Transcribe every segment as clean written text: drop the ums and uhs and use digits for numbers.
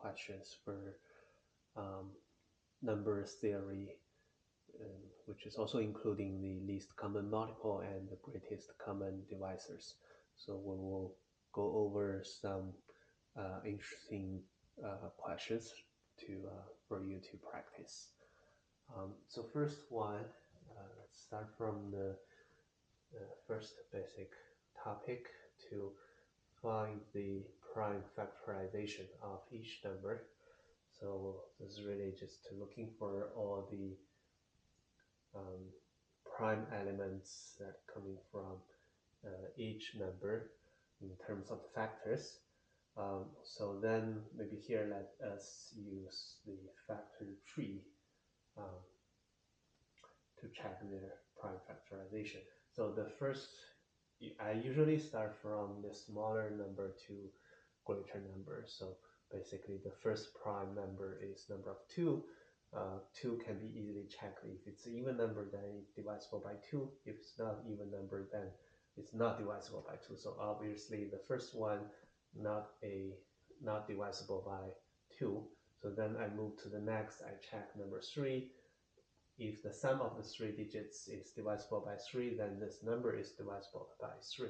questions for numbers theory, which is also including the least common multiple and the greatest common divisors. So we will go over some interesting questions for you to practice. So first one, let's start from the first basic topic to find the prime factorization of each number. So this is really just looking for all the prime elements that coming from each number in terms of the factors. So then maybe here let us use the factor tree um, to check their prime factorization. So the first, I usually start from the smaller number to greater number. So basically the first prime number is number of 2. 2 can be easily checked. If it's an even number, then it's divisible by 2. If it's not even number, then it's not divisible by 2. So obviously the first one not divisible by 2. So then I move to the next. I check number 3. If the sum of the 3 digits is divisible by 3, then this number is divisible by 3.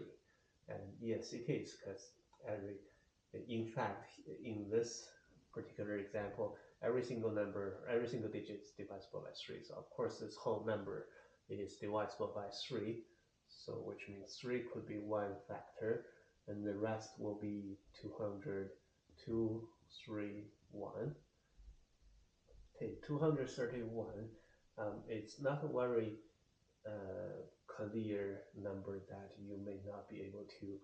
And yes, it is, because in fact, in this particular example, every single digit is divisible by 3. So of course, this whole number is divisible by 3. So which means 3 could be one factor, and the rest will be 200, 2, 3, 1. Okay, 231. It's not a very clear number that you may not be able to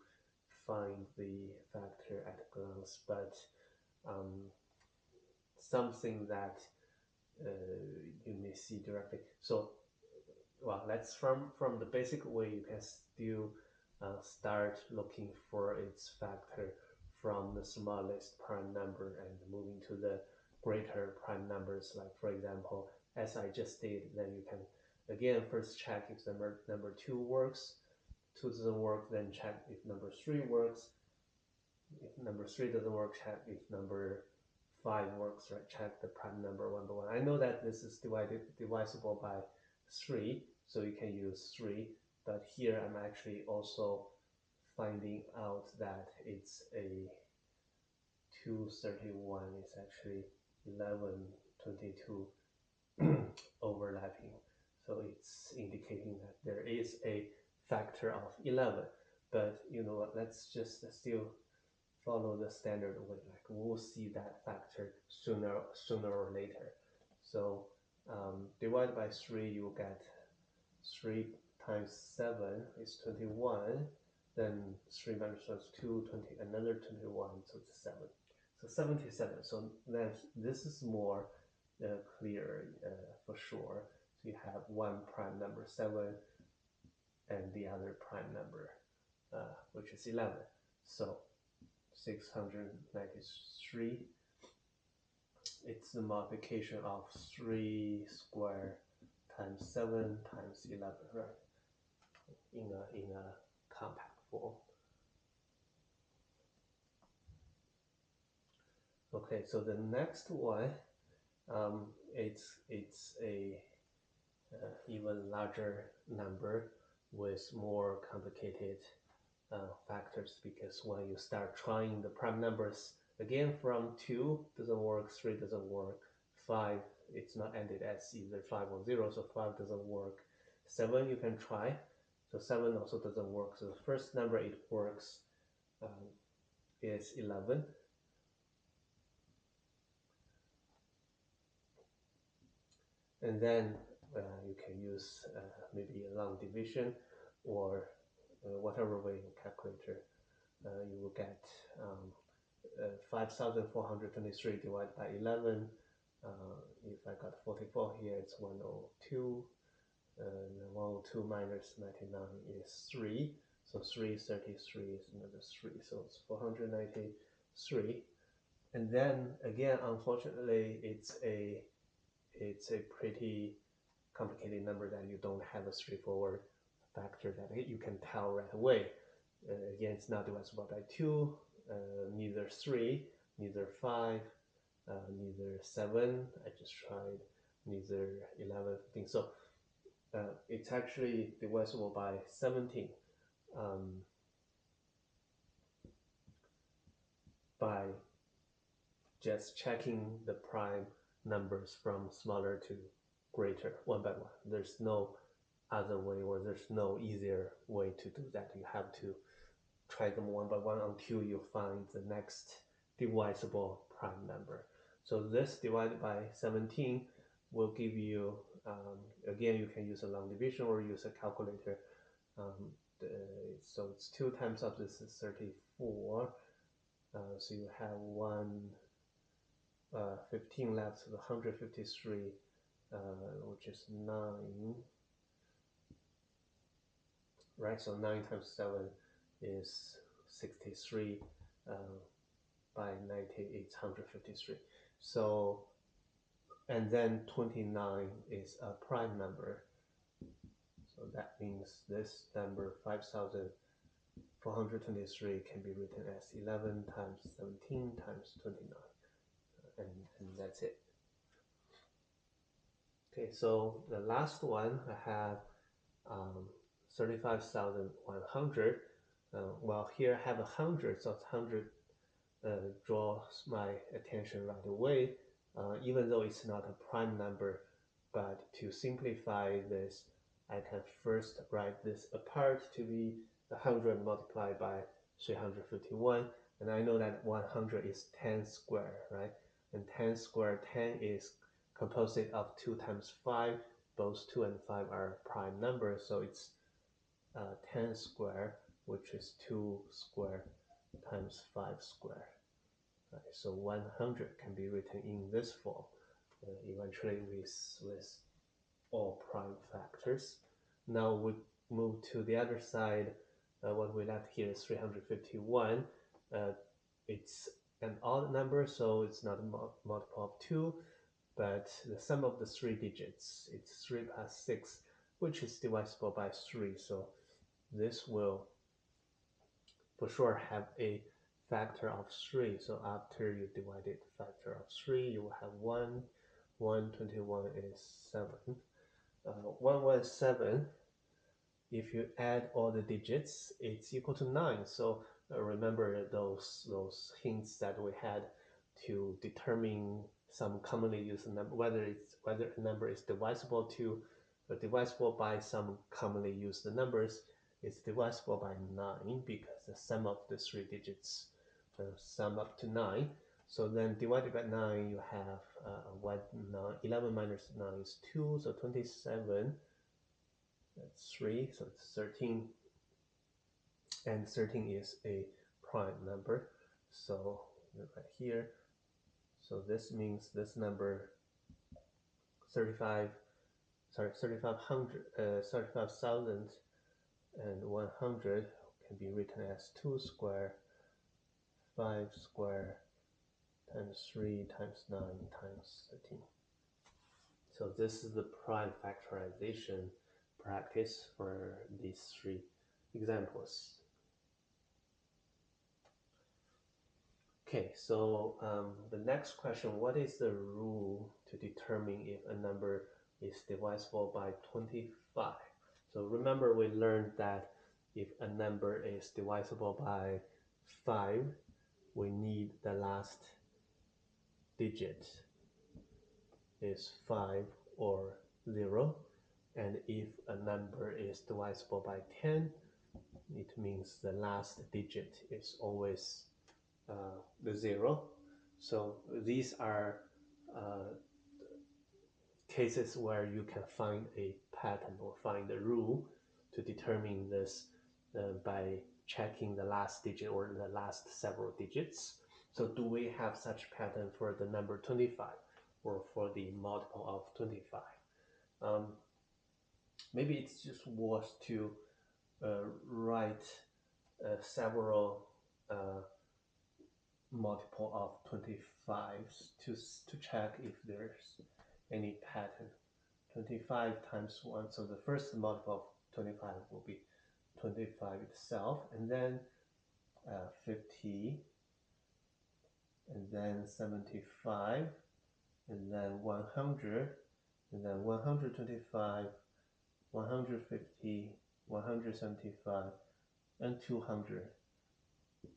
find the factor at a glance, but something that you may see directly. So, well, let's from the basic way you can still start looking for its factor from the smallest prime number and moving to the greater prime numbers. Like for example, as I just did, then you can again first check if number 2 works. 2 doesn't work, then check if number 3 works. If number 3 doesn't work, check if number 5 works, right? Check the prime number one by one. I know that this is divisible by 3, so you can use 3, but here I'm actually also finding out that it's a 231 is actually 1122 overlapping. So it's indicating that there is a factor of 11. But you know what, let's just still follow the standard way. Like we'll see that factor sooner or later. So divide by 3, you will get 3 times 7 is 21. Then 3 minus 2, 20, another 21, so it's 7. So 77. So then this is more clear for sure. So you have one prime number 7 and the other prime number which is 11. So 693, it's the multiplication of 3 squared times 7 times 11, right? In a compact form. Okay, so the next one, it's a even larger number with more complicated factors, because when you start trying the prime numbers again from 2 doesn't work, 3 doesn't work, 5 it's not ended as either 5 or 0, so 5 doesn't work, 7 you can try, so 7 also doesn't work. So the first number it works is 11. And then you can use maybe a long division or whatever way you calculator. You will get 5,423 divided by 11. If I got 44 here, it's 102. 102 minus 99 is 3. So 333 is another 3. So it's 493. And then again, unfortunately, it's a pretty complicated number that you don't have a straightforward factor that you can tell right away. Again, it's not divisible by 2, neither 3, neither 5, neither 7, I just tried neither 11, 15. So it's actually divisible by 17 by just checking the prime numbers from smaller to greater one by one. There's no other way, or there's no easier way to do that. You have to try them one by one until you find the next divisible prime number. So this divided by 17 will give you, again, you can use a long division or use a calculator. So it's 2 times of this is 34. So you have 15 left, so 153, which is 9. Right, so 9 times 7 is 63. By 9853. So, and then 29 is a prime number. So that means this number 5423 can be written as 11 times 17 times 29. And that's it. Okay, so the last one I have 35,100. Well, here I have 100, so 100 draws my attention right away, even though it's not a prime number. But to simplify this, I can first write this apart to be 100 multiplied by 351. And I know that 100 is 10 squared, right? And 10 squared, 10 is composed of 2 times 5. Both 2 and 5 are prime numbers, so it's 10 squared, which is 2 squared times 5 squared. Right, so 100 can be written in this form, eventually with all prime factors. Now we move to the other side. What we left here is 351. It's an odd number, so it's not a multiple of 2, but the sum of the 3 digits, it's 3 plus 6, which is divisible by 3. So this will for sure have a factor of 3. So after you divide it factor of 3, you will have 1. 121 is 7. 117, if you add all the digits, it's equal to 9. So remember those hints that we had to determine some commonly used number, whether a number is divisible by some commonly used numbers. It's divisible by 9 because the sum of the 3 digits sum up to 9. So then divided by 9, you have 11 minus 9 is 2, so 27. That's 3, so it's 13. And 13 is a prime number. So right here. So this means this number 35,100 can be written as 2 square, 5 square, times 3 times 9 times 13. So this is the prime factorization practice for these 3 examples. Okay, so the next question, what is the rule to determine if a number is divisible by 25? So remember we learned that if a number is divisible by 5, we need the last digit is 5 or 0. And if a number is divisible by 10, it means the last digit is always the 0. So these are cases where you can find a pattern or find a rule to determine this by checking the last digit or the last several digits. So do we have such pattern for the number 25 or for the multiple of 25? Maybe it's just worth to write several multiple of 25s to check if there's any pattern. 25 times 1, so the first multiple of 25 will be 25 itself, and then 50, and then 75, and then 100, and then 125, 150, 175, and 200,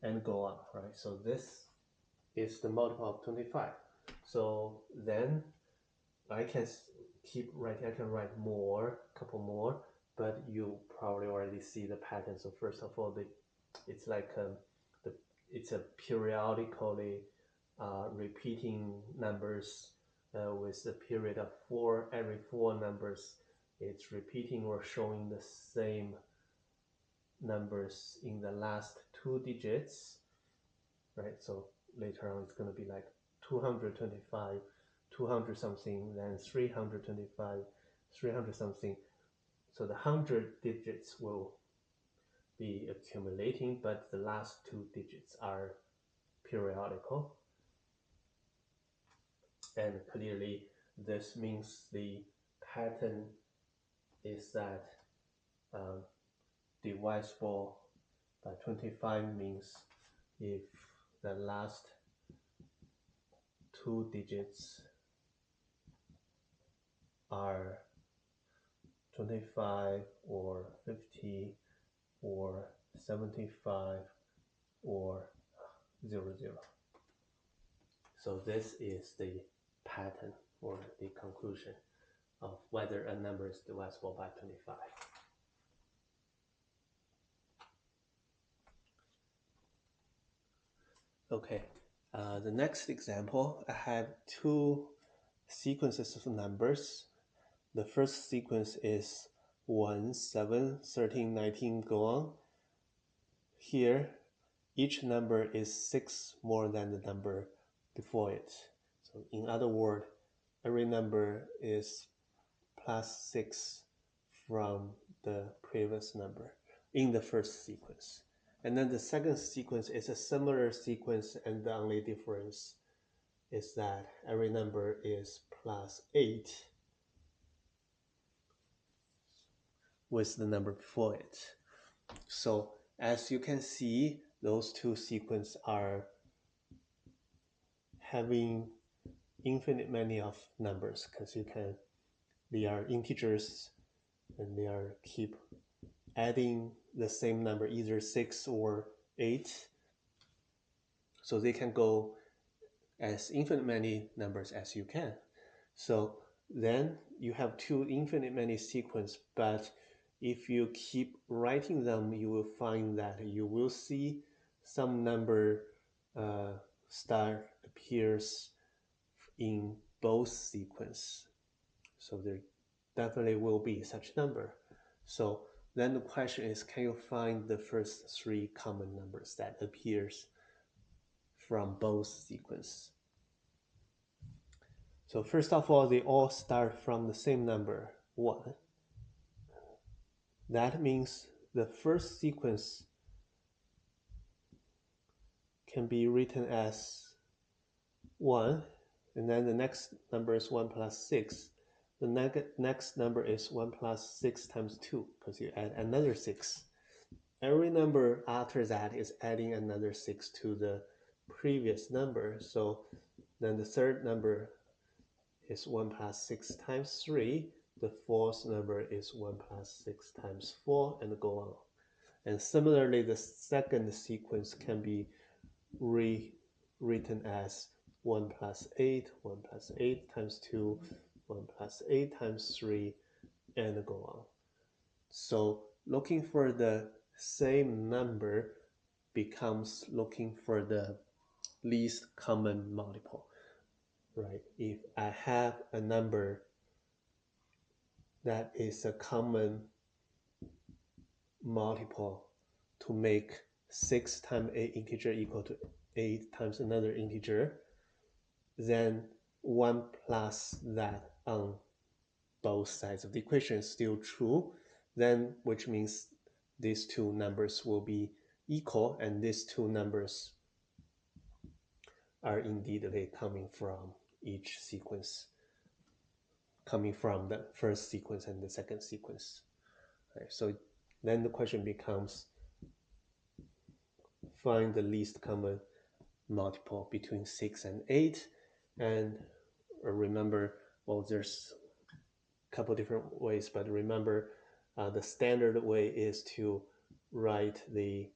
and go on, right? So this is the multiple of 25. So then I can keep writing, I can write more, a couple more, but you probably already see the pattern. So first of all, it's like it's a periodically repeating numbers with a period of every four numbers. It's repeating or showing the same numbers in the last two digits, right? So later on, it's going to be like 225, 200 something, then 325, 300 something. So the 100 digits will be accumulating, but the last two digits are periodical. And clearly, this means the pattern is that divisible by 25 means if the last two digits are 25 or 50 or 75 or 00. So this is the pattern or the conclusion of whether a number is divisible by 25. Okay, the next example, I have two sequences of numbers. The first sequence is 1, 7, 13, 19, go on. Here, each number is 6 more than the number before it. So in other words, every number is plus 6 from the previous number in the first sequence. And then the second sequence is a similar sequence, and the only difference is that every number is plus 8 with the number before it. So as you can see, those two sequences are having infinite many of numbers, because they are integers and they are keep adding the same number, either 6 or 8. So they can go as infinite many numbers as you can. So then you have two infinite many sequence, but if you keep writing them, you will find that you will see some number star appears in both sequence. So there definitely will be such number. So then the question is, can you find the first three common numbers that appears from both sequence? So first of all, they all start from the same number, 1. That means the first sequence can be written as 1, and then the next number is 1 plus 6. The next number is 1 plus 6 times 2, because you add another 6. Every number after that is adding another 6 to the previous number. So then the third number is 1 plus 6 times 3. The fourth number is 1 plus 6 times 4, and go on. And similarly, the second sequence can be rewritten as 1 plus 8, 1 plus 8 times 2, 1 plus 8 times 3, and go on. So looking for the same number becomes looking for the least common multiple, right? If I have a number that is a common multiple to make 6 times a integer equal to 8 times another integer, then 1 plus that on both sides of the equation is still true, then which means these two numbers will be equal, and these two numbers are indeed coming from each sequence, coming from the first sequence and the second sequence. Right, so then the question becomes, find the least common multiple between 6 and 8. And remember, well, there's a couple different ways, but remember the standard way is to write the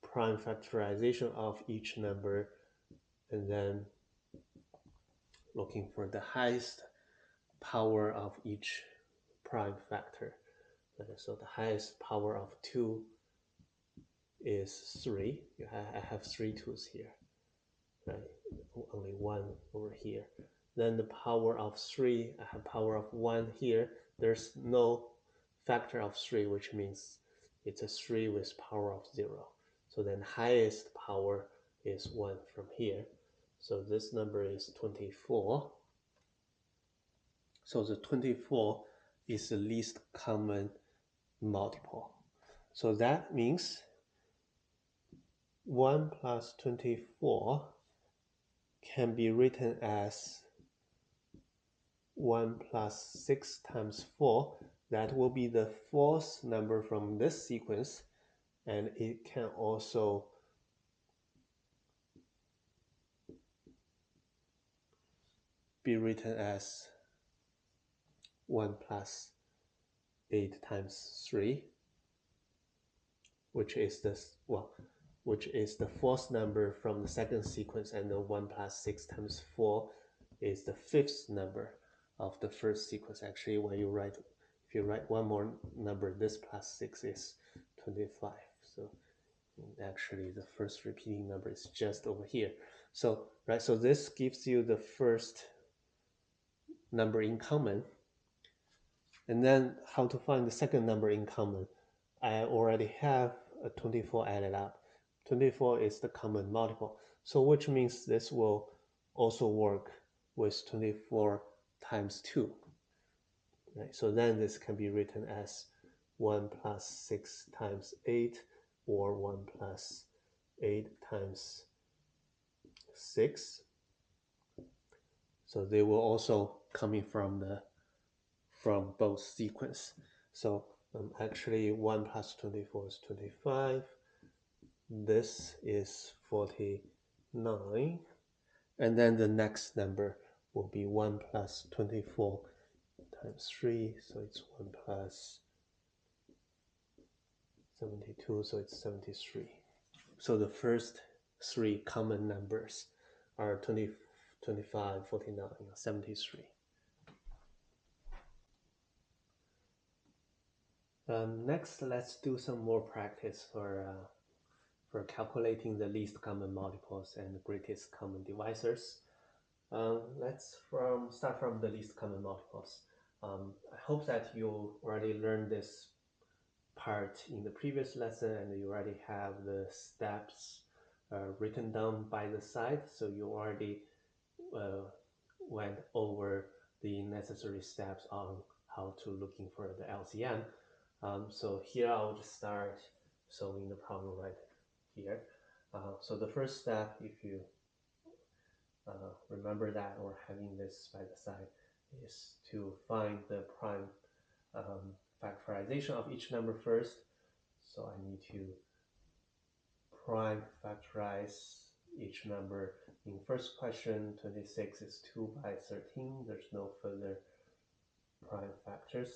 prime factorization of each number and then looking for the highest power of each prime factor. So the highest power of 2 is 3. I have 3 2's here, right? Only 1 over here. Then the power of 3, I have power of 1 here. There's no factor of 3, which means it's a 3 with power of 0. So then highest power is 1 from here. So this number is 24. So the 24 is the least common multiple. So that means 1 plus 24 can be written as 1 plus 6 times 4. That will be the fourth number from this sequence, and it can also be written as 1 plus 8 times 3, which is the fourth number from the second sequence, and the 1 plus 6 times 4 is the fifth number of the first sequence. Actually, if you write one more number, this plus 6 is 25. So actually the first repeating number is just over here. So this gives you the first number in common. And then how to find the second number in common? I already have a 24 added up. 24 is the common multiple. So which means this will also work with 24 times 2. Right? So then this can be written as 1 plus 6 times 8, or 1 plus 8 times 6. So they will also coming from both sequence. So actually 1 plus 24 is 25. This is 49. And then the next number will be 1 plus 24 times 3. So it's 1 plus 72. So it's 73. So the first three common numbers are 20, 25, 49, 73. Next, let's do some more practice for calculating the least common multiples and the greatest common divisors. Let's start from the least common multiples. I hope that you already learned this part in the previous lesson, and you already have the steps written down by the side, so you already went over the necessary steps on how to looking for the LCM. So here I'll just start solving the problem right here. So the first step, if you remember that, or having this by the side, is to find the prime factorization of each number first. So I need to prime factorize each number. In first question, 26 is 2 by 13. There's no further prime factors.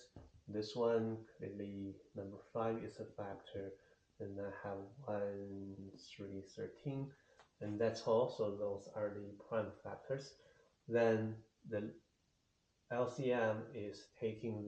This one, clearly number 5 is a factor. Then I have 1, 3, 13. And that's all. So those are the prime factors. Then the LCM is taking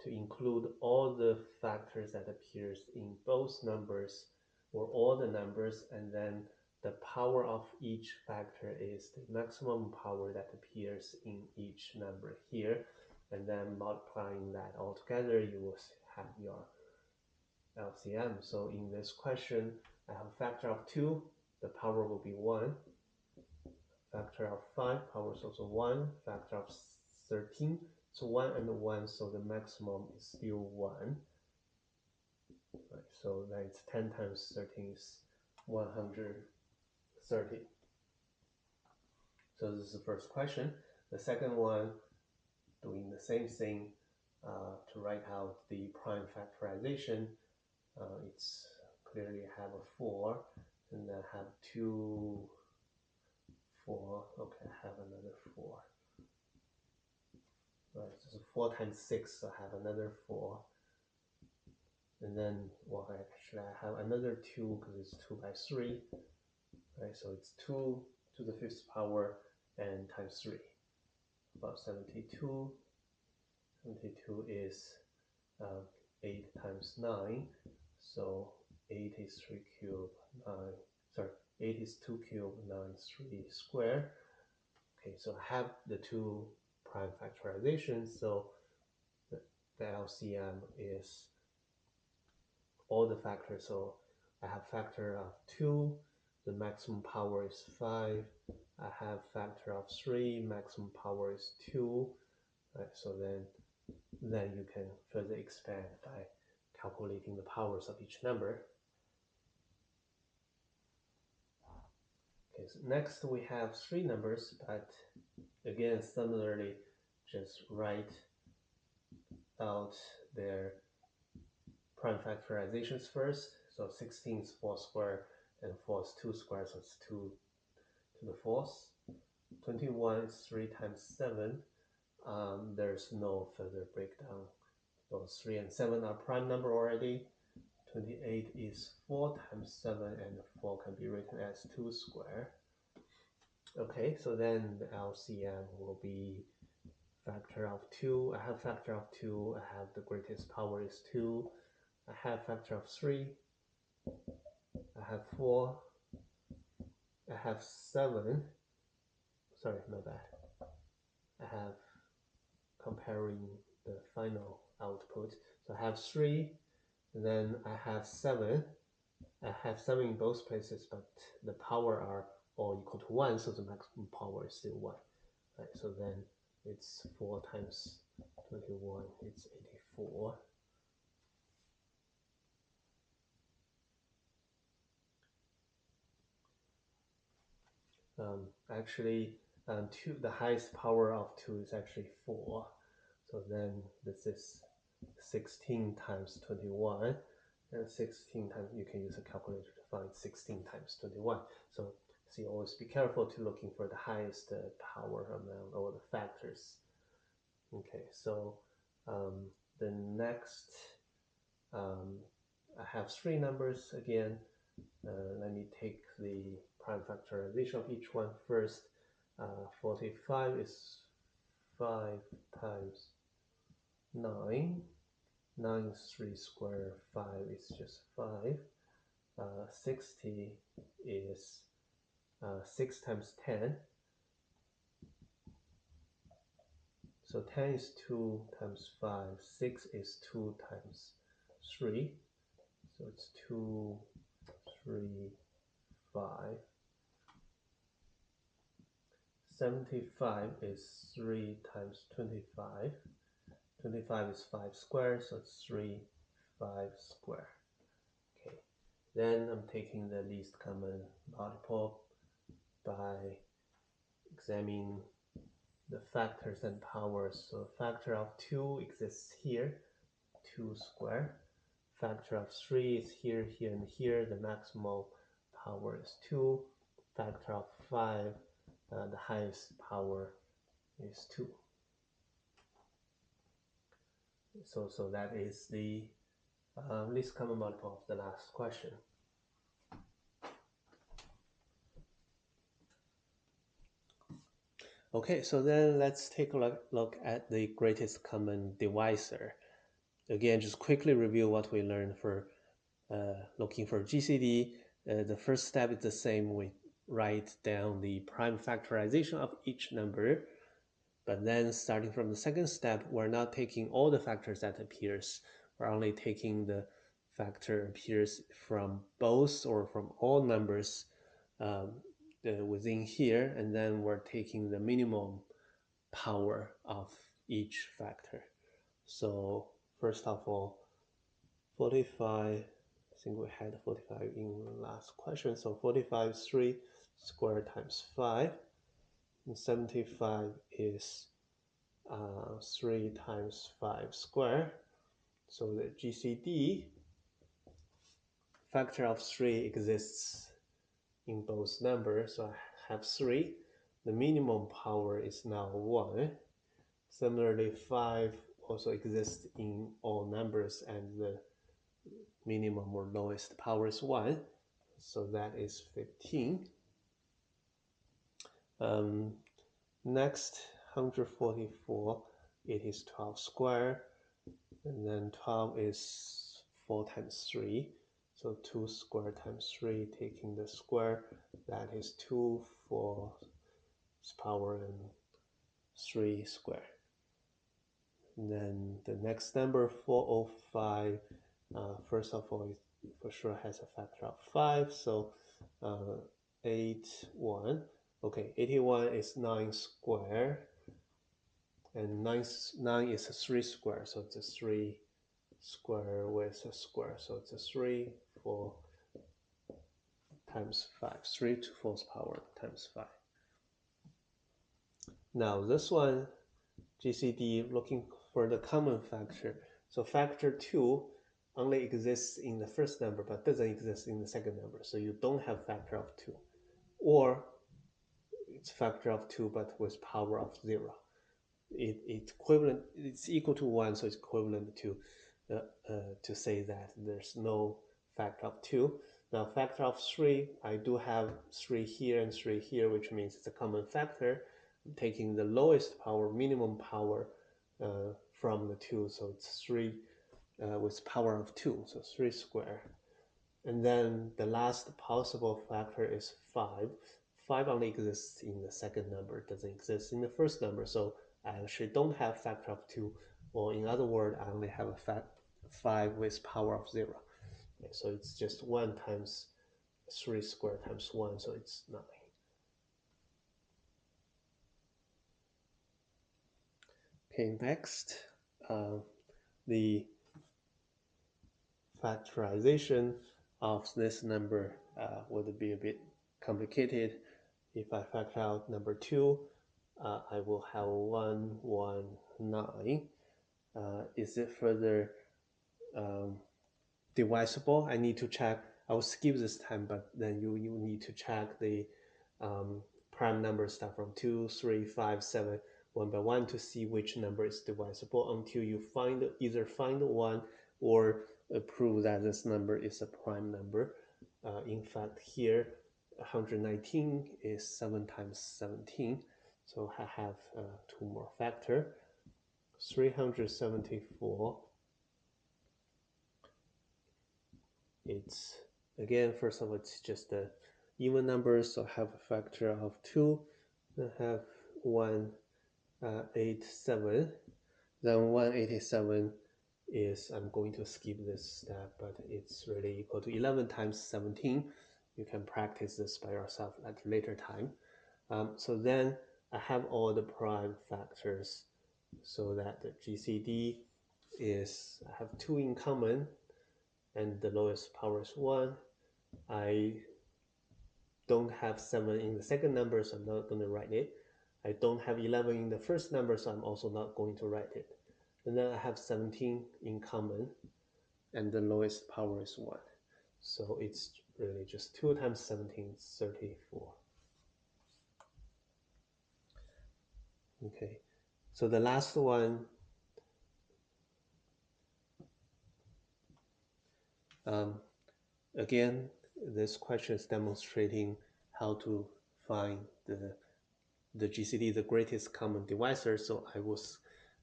to include all the factors that appears in both numbers, or all the numbers, and then the power of each factor is the maximum power that appears in each number here, and then multiplying that all together, you will have your LCM. So in this question, I have a factor of 2, the power will be 1. Factor of 5, power is also 1. Factor of 13, so 1 and 1, so the maximum is still 1. Right, so that's 10 times 13 is 130. So this is the first question. The second one, doing the same thing to write out the prime factorization. It's clearly have a 4, and then have 2, 4. Okay, I have another 4. Right, so 4 times 6, so I have another 4. And then, well, actually I have another 2 because it's 2 by 3. Right, so it's 2 to the 5th power and times 3. About 72. 72 is 8 times 9. So 8 is 3 cubed, 9. Sorry, 8 is 2 cubed, 9, 3 square. Okay, so I have the two prime factorizations, so the LCM is all the factors. So I have factor of 2, the maximum power is 5. I have factor of 3, maximum power is 2. Right, so then you can further expand by calculating the powers of each number. Okay, so next we have 3 numbers, but again, similarly, just write out their prime factorizations first. So 16 is 4 squared and 4 is 2 squared, so it's 2 to the 4th. 21 is 3 times 7. There's no further breakdown. Those 3 and 7 are prime number already. 28 is 4 times 7, and 4 can be written as 2 squared. Okay, so then the LCM will be factor of 2. I have factor of 2. I have the greatest power is 2. I have factor of 3. I have 4. I have 7. Sorry, my bad. I have comparing the final output. So I have 3. And then I have 7. I have 7 in both places, but the power are all equal to 1, so the maximum power is still 1. Right, so then it's 4 times 21, it's 84. Actually, the highest power of 2 is actually 4. So then this is 16 times 21. And 16 times, you can use a calculator to find 16 times 21. So always be careful to looking for the highest power amount or the factors. Okay, so the next, I have 3 numbers again. Let me take the prime factorization of each one first. 45 is 5 times 9. 9 is 3 squared, 5 is just 5. 60 is 6 times 10. So 10 is 2 times 5. 6 is 2 times 3. So it's 2, 3, 5. 75 is 3 times 25. 25 is 5 squared, so it's 3, 5 squared. Okay, then I'm taking the least common multiple by examining the factors and powers. So factor of 2 exists here, 2 squared. Factor of 3 is here, here, and here. The maximal power is 2. Factor of 5, the highest power is 2. So that is the least common multiple of the last question. Okay, so then let's take a look at the greatest common divisor. Again, just quickly review what we learned for looking for GCD. The first step is the same. We write down the prime factorization of each number. But then starting from the second step, we're not taking all the factors that appears. We're only taking the factor appears from both or from all numbers within here, and then we're taking the minimum power of each factor. So first of all, 45, I think we had 45 in the last question. So 45 is 3 squared times 5, and 75 is 3 times 5 squared. So the GCD factor of 3 exists in both numbers, so I have 3. The minimum power is now 1. Similarly, 5 also exists in all numbers, and the minimum or lowest power is 1. So that is 15. Next, 144, it is 12 square, and then 12 is 4 times 3. So 2 square times 3, taking the square, that is 2 4 power and 3 square. And then the next number, 405, first of all, it for sure has a factor of 5, so 81. Okay, 81 is 9 square, and 9 is a 3 square, so it's a 3 square with a square, so it's a 3 4 times 5, 3 to 4th power times 5. Now this one, GCD, looking for the common factor. So factor 2 only exists in the first number but doesn't exist in the second number, so you don't have factor of 2. Or it's factor of 2 but with power of 0. It's equal to 1, so it's equivalent to say that there's no factor of 2. Now factor of 3, I do have 3 here and 3 here, which means it's a common factor. I'm taking the lowest power, minimum power from the 2, so it's 3 with power of 2, so 3 square. And then the last possible factor is 5. 5 only exists in the second number, it doesn't exist in the first number, so I actually don't have factor of 2, or in other words, I only have a 5 with power of 0. Okay, so it's just 1 times 3 squared times 1, so it's 9. Okay, next, the factorization of this number would be a bit complicated. If I factor out number 2, I will have 119. Is it further divisible? I need to check. I will skip this time, but then you need to check the prime number start from 2, 3, 5, 7, 1 by 1 to see which number is divisible until you either find one or prove that this number is a prime number. In fact, here 119 is 7 times 17, so I have 2 more factor. 374, it's again, first of all, it's just a even number, so I have a factor of 2. I have 187. Then 187 is, I'm going to skip this step, but it's really equal to 11 times 17. You can practice this by yourself at a later time. So then I have all the prime factors, so that the GCD is, I have 2 in common, and the lowest power is 1. I don't have 7 in the second number, so I'm not going to write it. I don't have 11 in the first number, so I'm also not going to write it. And then I have 17 in common, and the lowest power is 1. So it's really just 2 times 17 is 34. Okay, so the last one, again, this question is demonstrating how to find the GCD, the greatest common divisor. So I will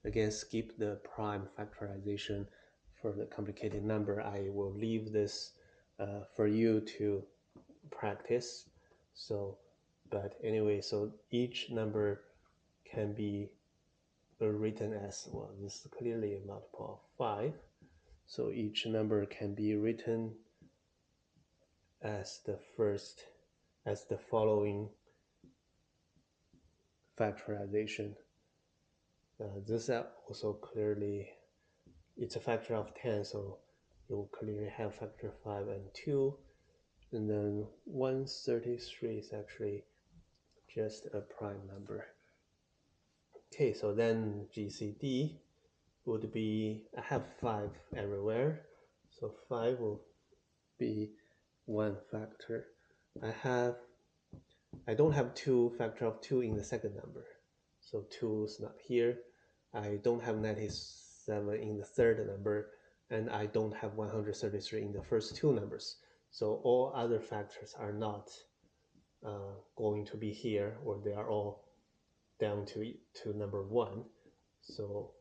again skip the prime factorization for the complicated number. I will leave this for you to practice. So, but anyway, so each number can be written as, well, this is clearly a multiple of 5. So each number can be written as the following factorization. This also clearly, it's a factor of 10, so you will clearly have factor 5 and 2. And then 133 is actually just a prime number. Okay, so then GCD would be, I have 5 everywhere, so 5 will be one factor. I don't have 2 factor of 2 in the second number. So 2 is not here. I don't have 97 in the third number, and I don't have 133 in the first two numbers. So all other factors are not going to be here, or they are all down to number 1. So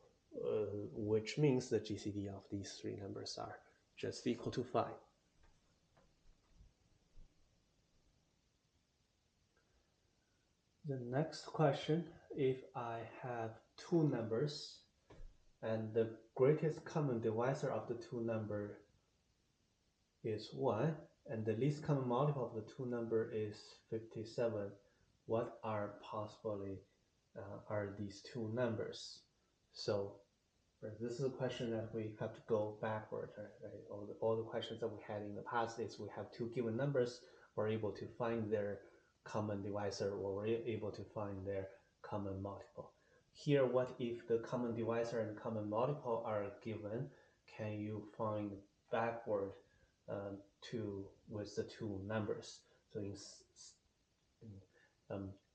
which means the GCD of these three numbers are just equal to 5. The next question, if I have two numbers and the greatest common divisor of the two numbers is 1 and the least common multiple of the two numbers is 57, what are possibly are these two numbers? So this is a question that we have to go backward, right? All the questions that we had in the past is we have two given numbers, we're able to find their common divisor, or we're able to find their common multiple. Here, what if the common divisor and common multiple are given? Can you find backward with the two numbers? So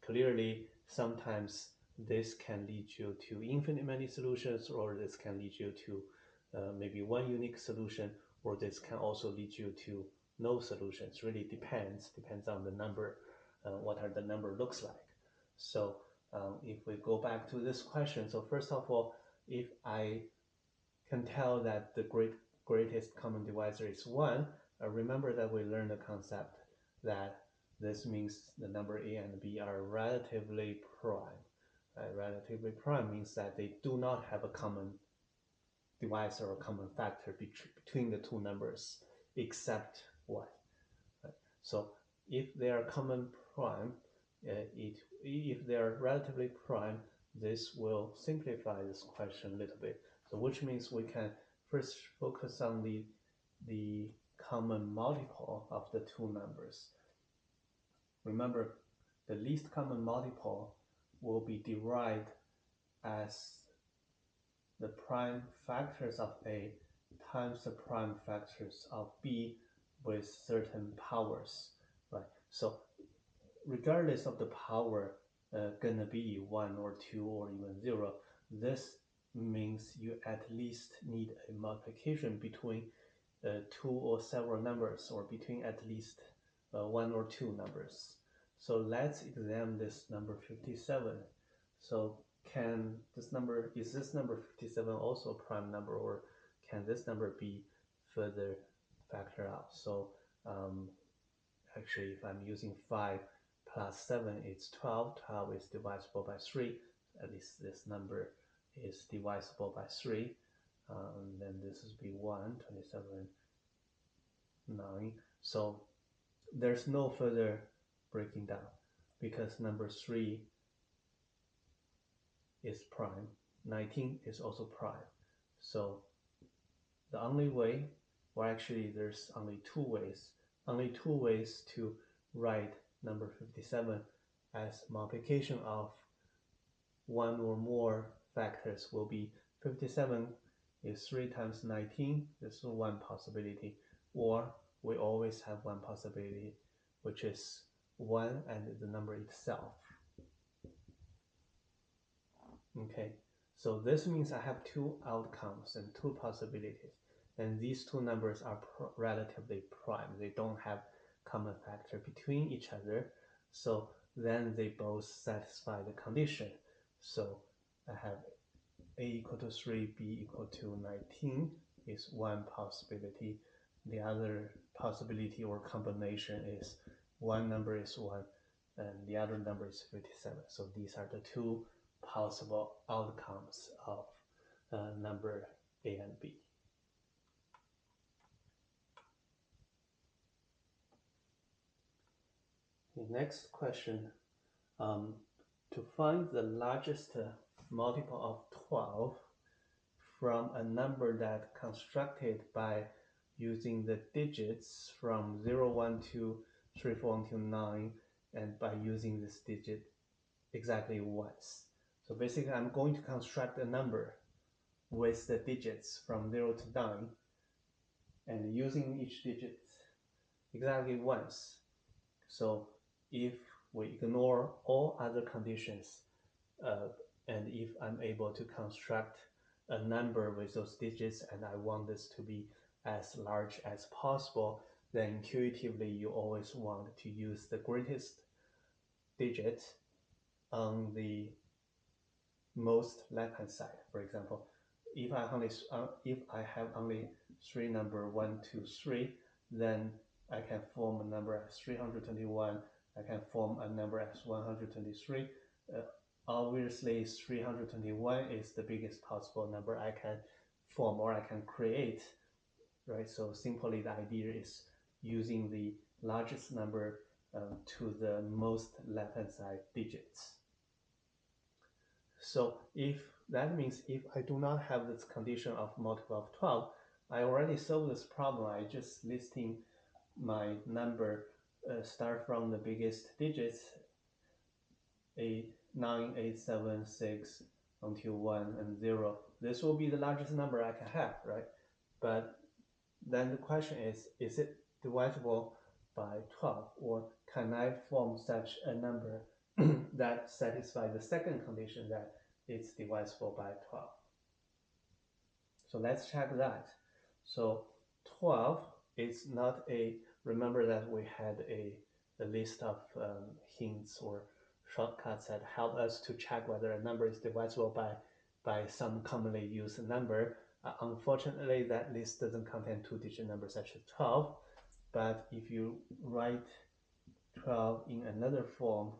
clearly, sometimes this can lead you to infinite many solutions, or this can lead you to maybe one unique solution, or this can also lead you to no solutions. Really depends on the number, what are the number looks like. So if we go back to this question, so first of all, if I can tell that the greatest common divisor is 1, remember that we learned the concept that this means the number a and b are relatively prime. Relatively prime means that they do not have a common divisor or common factor between the two numbers except 1. Right? So if they are common prime, if they are relatively prime, this will simplify this question a little bit. So which means we can first focus on the common multiple of the two numbers. Remember, the least common multiple will be derived as the prime factors of A times the prime factors of B with certain powers, right? So regardless of the power gonna be 1 or 2 or even 0, this means you at least need a multiplication between 2 or several numbers, or between at least 1 or 2 numbers. So let's examine this number 57. So is this number 57 also a prime number, or can this number be further factored out? So actually, if I'm using 5 plus 7, it's 12. 12 is divisible by 3. At least this number is divisible by 3. And then this would be 1, 27, 9. So there's no further breaking down because number 3 is prime. 19 is also prime. So the only way, or actually there's only two ways to write number 57 as multiplication of one or more factors will be 57 is 3 times 19. This is one possibility. Or we always have one possibility, which is 1 and the number itself. Okay, so this means I have two outcomes and two possibilities. And these two numbers are relatively prime. They don't have common factor between each other. So then they both satisfy the condition. So I have a equal to 3, b equal to 19 is one possibility. The other possibility or combination is one number is 1 and the other number is 57. So these are the two possible outcomes of number a and b. The next question, to find the largest multiple of 12 from a number that constructed by using the digits from 0, 1, 2, 3, 4 until 9, and by using this digit exactly once. So basically I'm going to construct a number with the digits from 0 to 9 and using each digit exactly once. So if we ignore all other conditions, and if I'm able to construct a number with those digits and I want this to be as large as possible, then intuitively you always want to use the greatest digit on the most left-hand side. For example, if I have only three number 1, 2, 3, then I can form a number as 321. I can form a number as 123. Obviously, 321 is the biggest possible number I can form or I can create, right? So simply the idea is using the largest number to the most left-hand side digits. So if that means if I do not have this condition of multiple of 12, I already solved this problem. I just listing my number start from the biggest digits, 8, 9, 8, 7, 6 until 1 and 0. This will be the largest number I can have, right? But then the question is it divisible by 12, or can I form such a number that satisfies the second condition that it's divisible by 12? So let's check that. So 12 is not a, remember that we had a list of hints or shortcuts that help us to check whether a number is divisible by some commonly used number. Unfortunately, that list doesn't contain two-digit numbers such as 12, but if you write 12 in another form,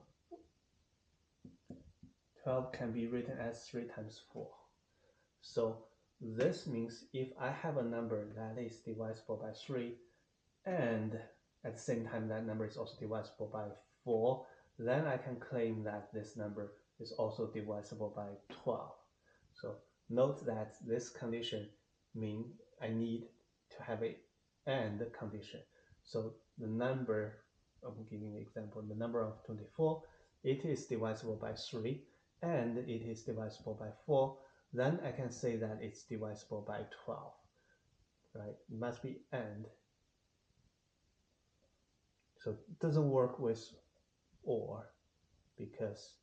12 can be written as 3 times 4. So this means if I have a number that is divisible by 3, and at the same time that number is also divisible by 4, then I can claim that this number is also divisible by 12. So note that this condition means I need to have a AND condition. So the number, I'm giving an example, the number of 24, it is divisible by 3, and it is divisible by 4, then I can say that it's divisible by 12, right? It must be AND. So it doesn't work with OR because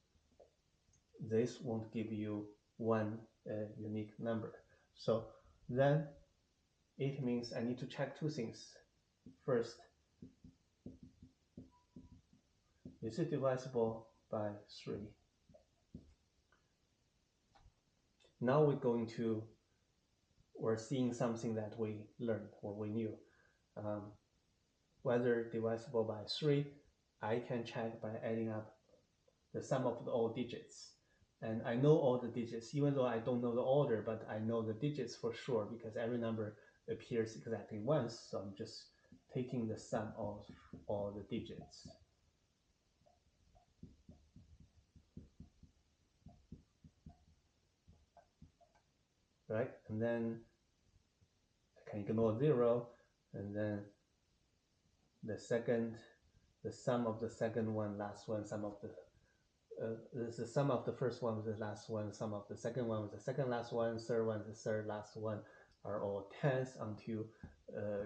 this won't give you one unique number. So then it means I need to check two things. First, is it divisible by 3? Now we're seeing something that we learned or we knew. Whether divisible by 3, I can check by adding up the sum of all digits. And I know all the digits, even though I don't know the order, but I know the digits for sure because every number appears exactly once. So I'm just taking the sum of all the digits. Right? And then I can ignore 0, and then the sum of the second one, last one, sum of the sum of the first one with the last one, sum of the second one with the second last one, third one with the third last one are all tens until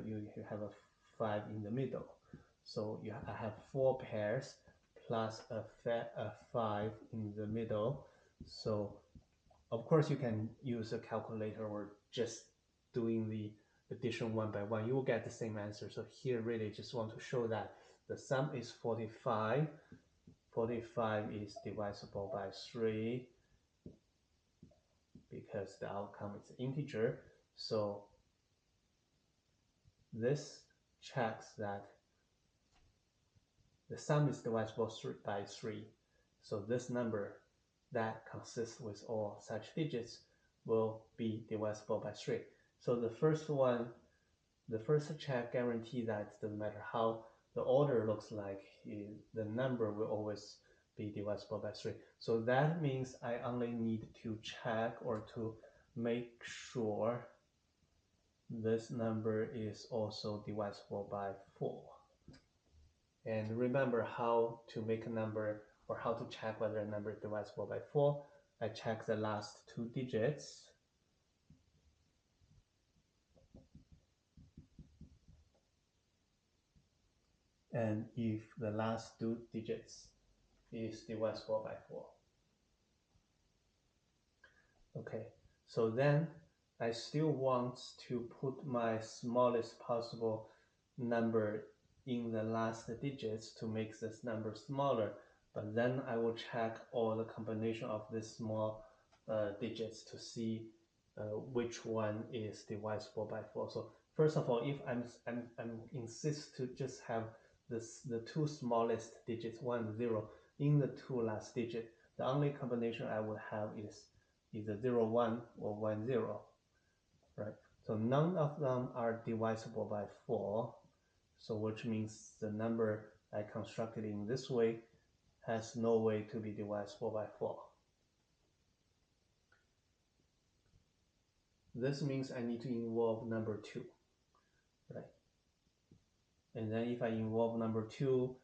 you have a 5 in the middle. So I have 4 pairs plus a 5 in the middle. So of course you can use a calculator or just doing the addition one by one. You will get the same answer. So here really just want to show that the sum is 45. 45 is divisible by 3 because the outcome is integer. So this checks that the sum is divisible by 3. So this number that consists with all such digits will be divisible by 3. So the first one, the first check guarantee that doesn't matter how the order looks like, the number will always be divisible by 3. So that means I only need to check or to make sure this number is also divisible by 4. And remember how to make a number or how to check whether a number is divisible by 4. I check the last 2 digits. and if the last two digits is divisible by 4. Okay, so then I still want to put my smallest possible number in the last digits to make this number smaller, but then I will check all the combination of these small digits to see which one is divisible by 4. So first of all, if I'm insist to just have the two smallest digits 1 0 in the two last digit, the only combination I would have is either 0 1 or 1 0, right? So none of them are divisible by 4, so which means the number I constructed in this way has no way to be divisible by 4. This means I need to involve number 2, right? And then if I involve number 2,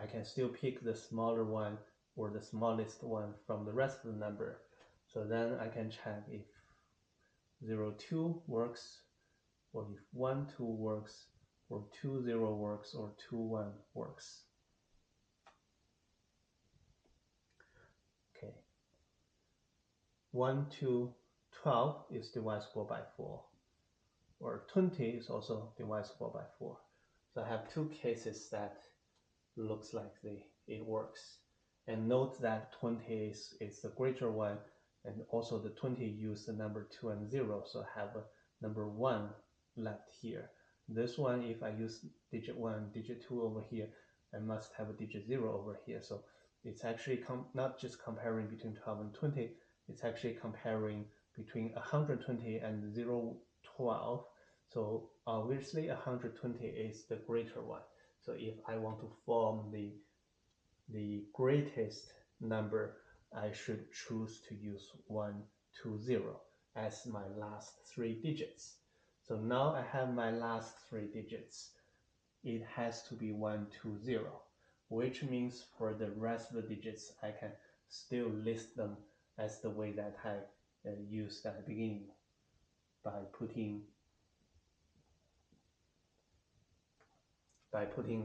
I can still pick the smaller one or the smallest one from the rest of the number. So then I can check if 0 2 works, or if 1 2 works, or 2 0 works, or 2 1 works. Okay. 1 2 12 is divisible by 4, or 20 is also divisible by 4. So I have two cases that looks like it works. And note that 20 is the greater one, and also the 20 use the number 2 and 0, so I have a number 1 left here. This one, if I use digit 1, digit 2 over here, I must have a digit 0 over here. So it's actually not just comparing between 12 and 20, it's actually comparing between 120 and 0 12. So obviously 120 is the greater one. So if I want to form the greatest number, I should choose to use 1 2 0 as my last three digits. So now I have my last three digits. It has to be 1 2 0, which means for the rest of the digits, I can still list them as the way that I used at the beginning by putting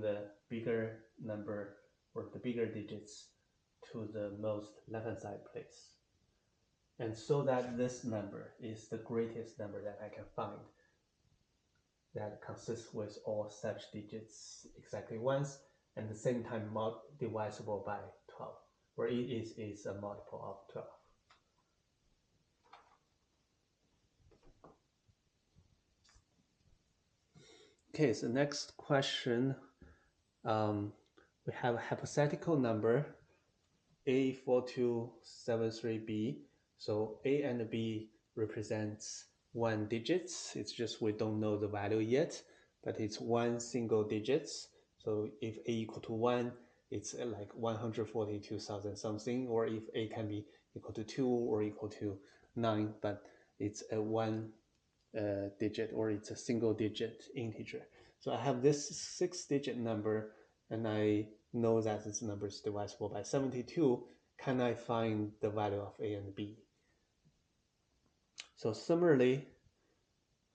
the bigger number or the bigger digits to the most left-hand side place. And so that this number is the greatest number that I can find that consists with all such digits exactly once, and at the same time divisible by 12, where it is a multiple of 12. Okay, so next question. We have a hypothetical number A4273B. So A and B represents one digits. It's just we don't know the value yet, but it's one single digits. So if A equal to 1, it's like 142,000 something, or if A can be equal to 2 or equal to 9, but it's a one digit, or it's a single digit integer. So I have this 6-digit number, and I know that this number is divisible by 72. Can I find the value of A and B? So similarly,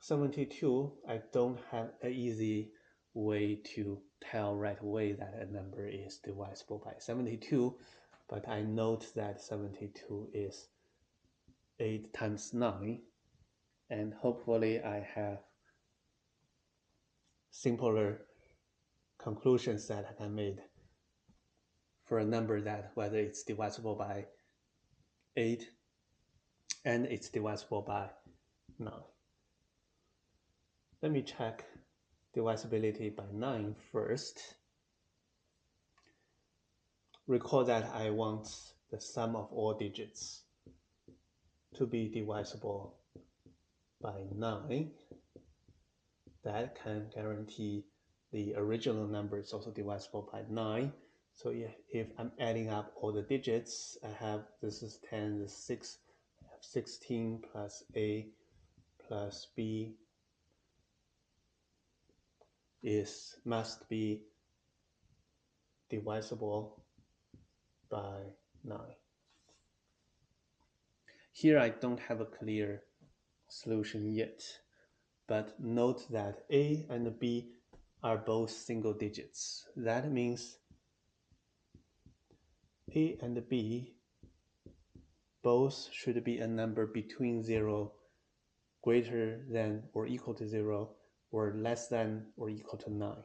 72, I don't have an easy way to tell right away that a number is divisible by 72, but I note that 72 is 8 times 9, and hopefully I have simpler conclusions that I can make for a number that whether it's divisible by 8 and it's divisible by 9. Let me check divisibility by 9 first. Recall that I want the sum of all digits to be divisible by 9. That can guarantee the original number is also divisible by 9. So if I'm adding up all the digits, I have, this is 10, this is 6, I have 16 plus A plus B must be divisible by 9. Here I don't have a clear solution yet, but note that A and B are both single digits. That means A and B both should be a number between 0, greater than or equal to 0, or less than or equal to 9.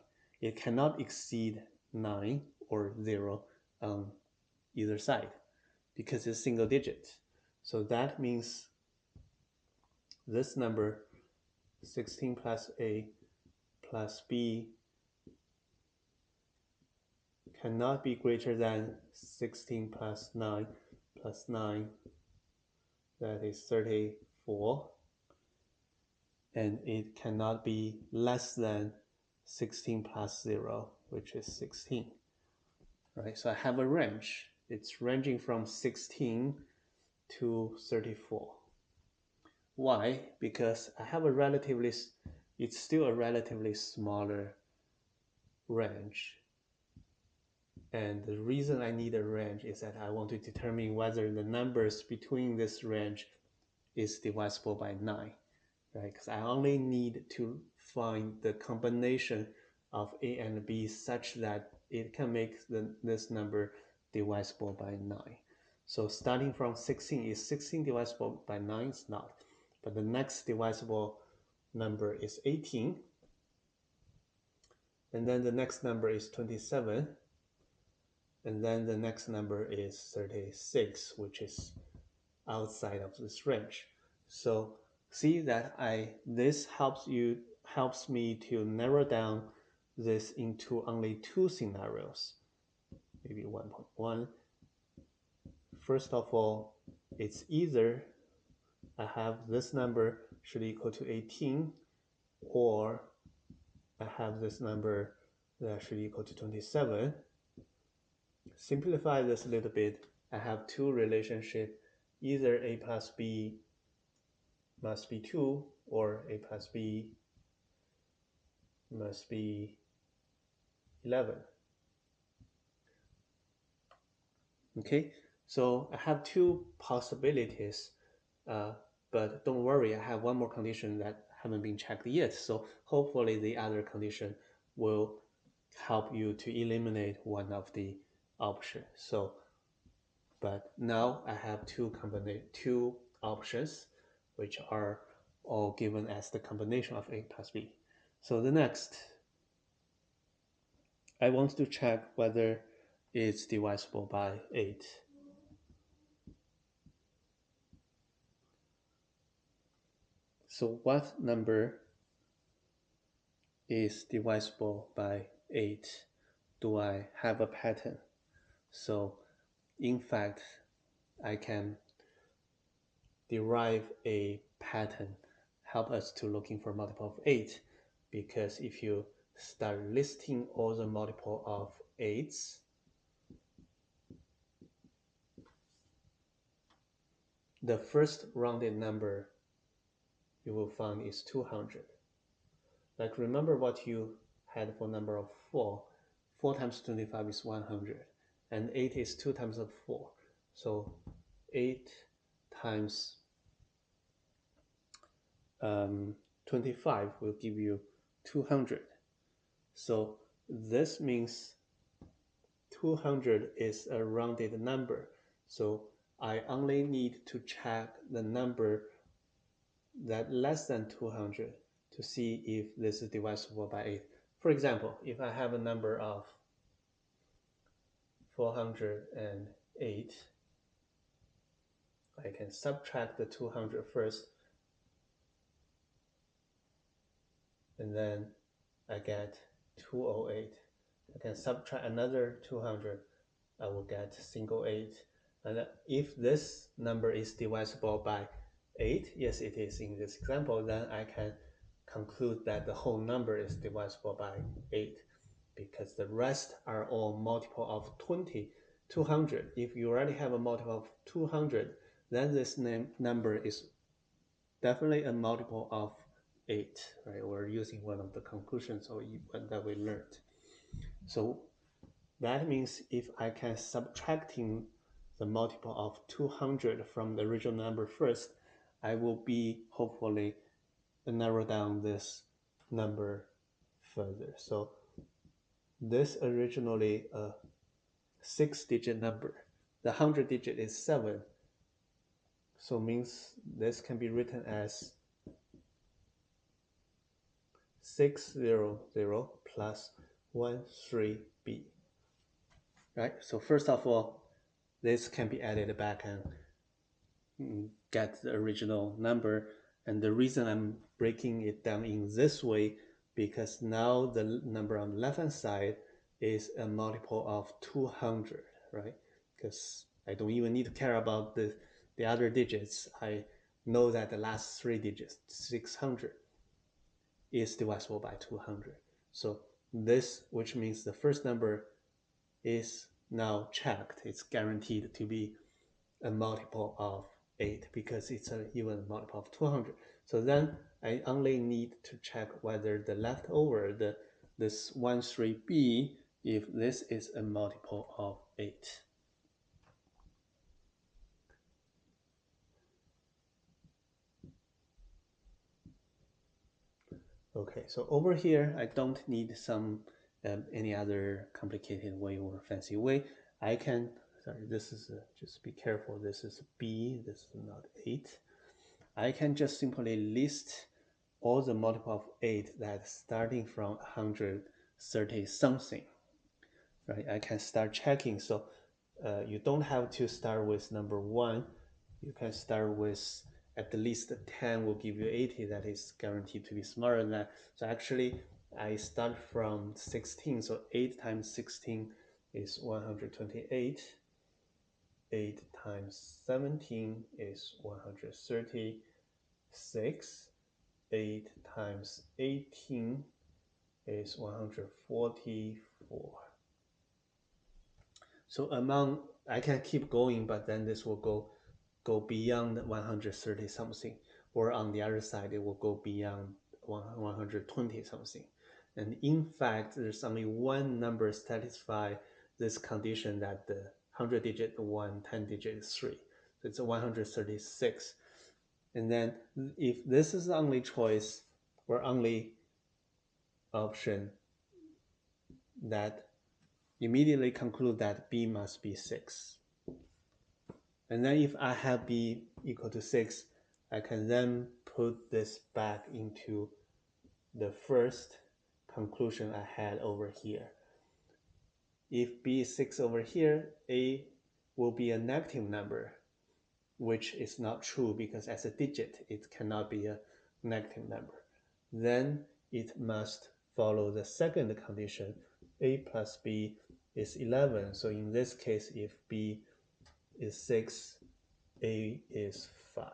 It cannot exceed 9 or 0 on either side because it's single digit. So that means this number 16 plus A plus B cannot be greater than 16 plus 9 plus 9, that is 34, and it cannot be less than 16 plus 0, which is 16. Right, so I have a range. It's ranging from 16 to 34. Why? Because I have it's still a relatively smaller range. And the reason I need a range is that I want to determine whether the numbers between this range is divisible by 9, right? Because I only need to find the combination of A and B such that it can make this number divisible by 9. So starting from 16, is 16 divisible by 9? It's not. But the next divisible number is 18. And then the next number is 27. And then the next number is 36, which is outside of this range. So see that this helps me to narrow down this into only two scenarios, maybe 1.1. First of all, it's either I have this number should equal to 18, or I have this number that should equal to 27. Simplify this a little bit. I have two relationships. Either A plus B must be 2, or A plus B must be 11. Okay, so I have two possibilities, but don't worry, I have one more condition that haven't been checked yet. So hopefully the other condition will help you to eliminate one of the options. So, but now I have two options, which are all given as the combination of A plus B. So the next, I want to check whether it's divisible by 8. So what number is divisible by 8? Do I have a pattern? So in fact, I can derive a pattern, help us to looking for multiple of 8, because if you start listing all the multiple of 8s, the first rounded number you will find is 200. Like remember what you had for number of 4. 4 times 25 is 100, and 8 is 2 times of 4. So 8 times 25 will give you 200. So this means 200 is a rounded number. So I only need to check the number that less than 200 to see if this is divisible by 8. For example, if I have a number of 408, I can subtract the 200 first, and then I get 208. I can subtract another 200, I will get single 8. And if this number is divisible by 8, yes it is in this example, then I can conclude that the whole number is divisible by 8, because the rest are all multiple of 20. 200, if you already have a multiple of 200, then this number is definitely a multiple of 8, right? We're using one of the conclusions that we learned. So that means if I can subtracting the multiple of 200 from the original number first, I will be hopefully narrow down this number further. So this originally a 6-digit number. The 100 digit is 7. So means this can be written as 600 plus 13b. Right? So first of all, this can be added back and get the original number. And the reason I'm breaking it down in this way, because now the number on the left hand side is a multiple of 200, right? Because I don't even need to care about the other digits. I know that the last 3 digits, 600, is divisible by 200. So this, which means the first number is now checked. It's guaranteed to be a multiple of 8 because it's an even multiple of 200. So then I only need to check whether the leftover, this 13b, if this is a multiple of 8. Okay, so over here, I don't need some any other complicated way or fancy way. I can, sorry, this is, just be careful, this is b, this is not 8. I can just simply list all the multiple of 8 that starting from 130 something, right? I can start checking. So you don't have to start with number 1. You can start with at least 10 will give you 80. That is guaranteed to be smaller than that. So actually, I start from 16. So 8 times 16 is 128. 8 times 17 is 136. 8 times 18 is 144. So among, I can keep going, but then this will go beyond 130 something, or on the other side, it will go beyond 120 something. And in fact, there's only one number satisfy this condition that the 100 digit 1, 10 digit is 3. So it's a 136. And then if this is the only choice or only option, that immediately conclude that b must be 6. And then if I have b equal to 6, I can then put this back into the first conclusion I had over here. If b is 6 over here, a will be a negative number, which is not true because as a digit, it cannot be a negative number. Then it must follow the second condition, a plus b is 11. So in this case, if b is 6, a is 5.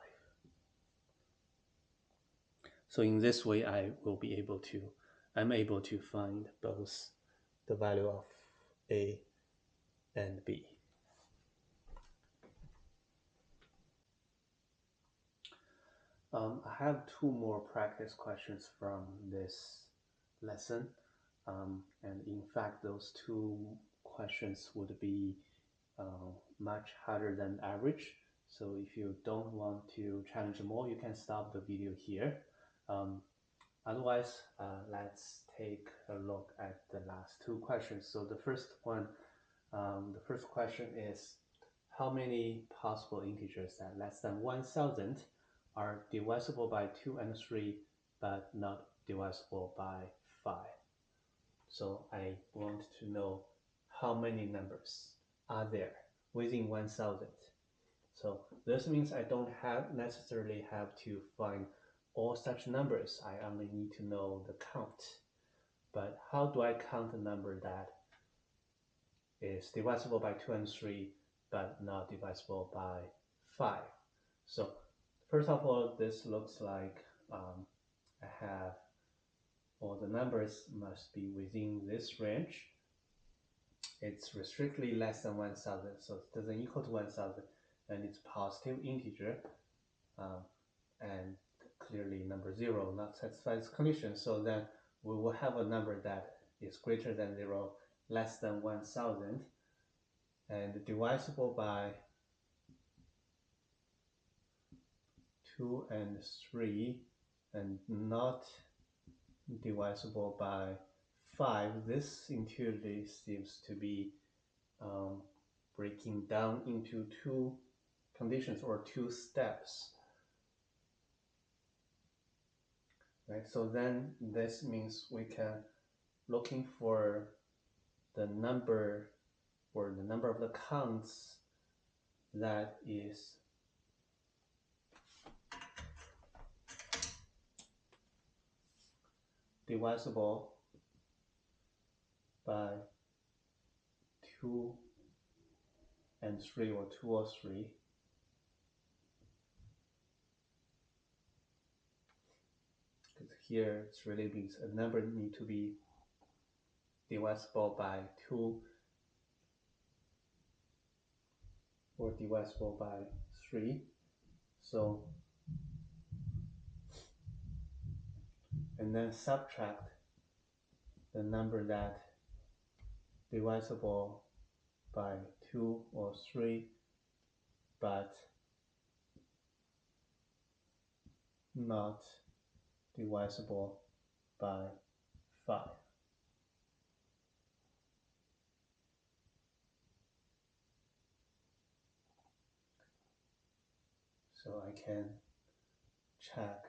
So in this way, I'm able to find both the value of a and b. I have 2 more practice questions from this lesson. And in fact, those 2 questions would be much harder than average. So if you don't want to challenge more, you can stop the video here. Otherwise, let's take a look at the last 2 questions. So the first question is, how many possible integers that less than 1000 are divisible by 2 and 3, but not divisible by 5? So I want to know how many numbers are there within 1000. So this means I don't necessarily have to find all such numbers. I only need to know the count. But how do I count a number that is divisible by 2 and 3, but not divisible by 5? So first of all, this looks like I have all the numbers must be within this range. It's strictly less than 1000, so it doesn't equal to 1000, and it's positive integer, and clearly number 0 not satisfies this condition. So then we will have a number that is greater than 0, less than 1000, and divisible by 2 and 3, and not divisible by 5, this intuitively seems to be breaking down into two conditions or two steps. Right? So then this means we can looking for the number or the number of the counts that is divisible by 2 and 3 or 2 or 3. Because here it really means a number need to be divisible by 2 or divisible by 3. So, and then subtract the number that divisible by 2 or 3, but not divisible by 5. So I can check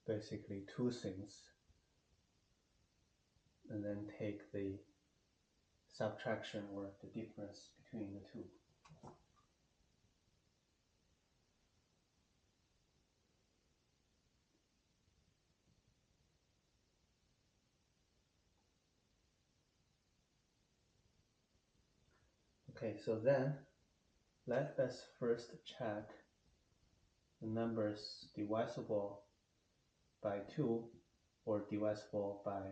basically two things and then take the subtraction or the difference between the two. Okay, so then let us first check the numbers divisible by 2 or divisible by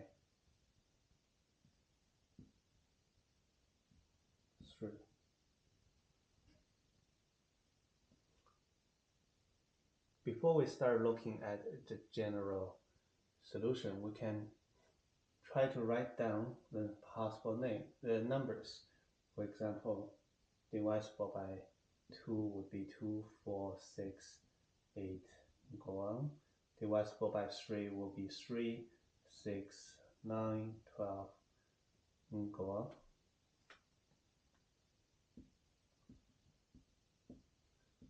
3. Before we start looking at the general solution, we can try to write down the possible numbers. For example, divisible by 2 would be 2, 4, 6, 8, and go on. Divisible by 3 will be 3, 6, 9, 12, and go on.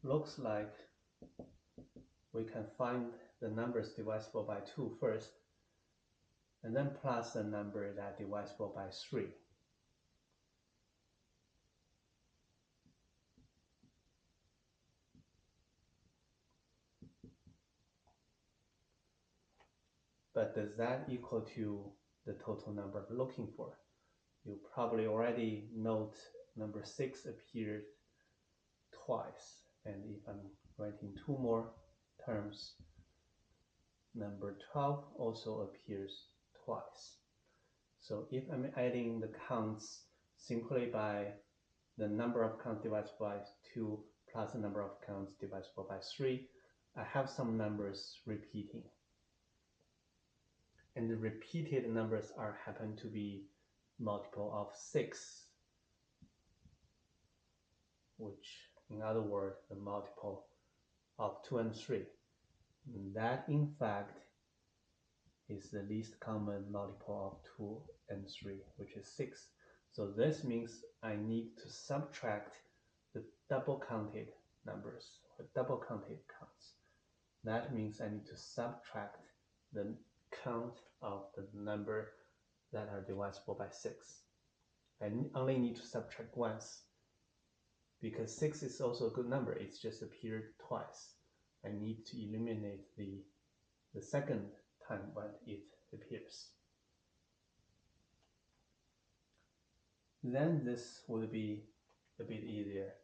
Looks like we can find the numbers divisible by 2 first, and then plus the number that divisible by 3. But does that equal to the total number we're looking for? You probably already note number 6 appeared twice, and if I'm writing two more terms, number 12 also appears twice. So if I'm adding the counts simply by the number of counts divided by 2 plus the number of counts divisible by 3, I have some numbers repeating. And the repeated numbers happen to be multiple of 6, which in other words, the multiple of 2 and 3. And that in fact is the least common multiple of 2 and 3, which is 6. So this means I need to subtract the double counted numbers, or double counted counts. That means I need to subtract the count of the number that are divisible by 6. I only need to subtract once, because 6 is also a good number, it's just appeared twice. I need to eliminate the second time when it appears. Then this will be a bit easier.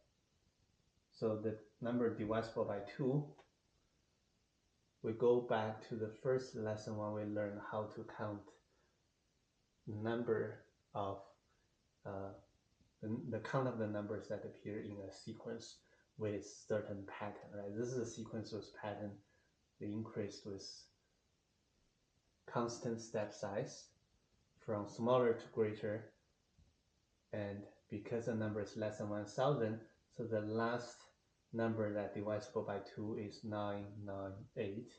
So the number divisible by 2, we go back to the first lesson when we learned how to count the number of the count of the numbers that appear in a sequence with certain pattern, right? This is a sequence with pattern. They increased with constant step size from smaller to greater, and because the number is less than 1000, so the last number that divisible by 2 is 998.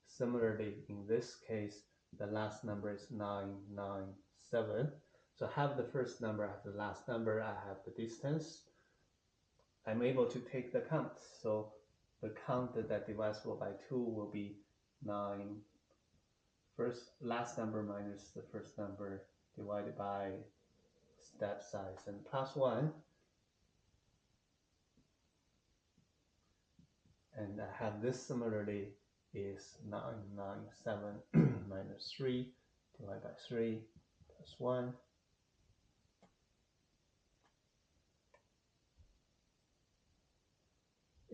Similarly, in this case, the last number is 997. So I have the first number, I have the last number, I have the distance. I'm able to take the count. So the count that divisible by 2 will be 9. Last number minus the first number divided by step size and plus 1. And I have this similarly is 997 minus 3 divided by 3 plus 1.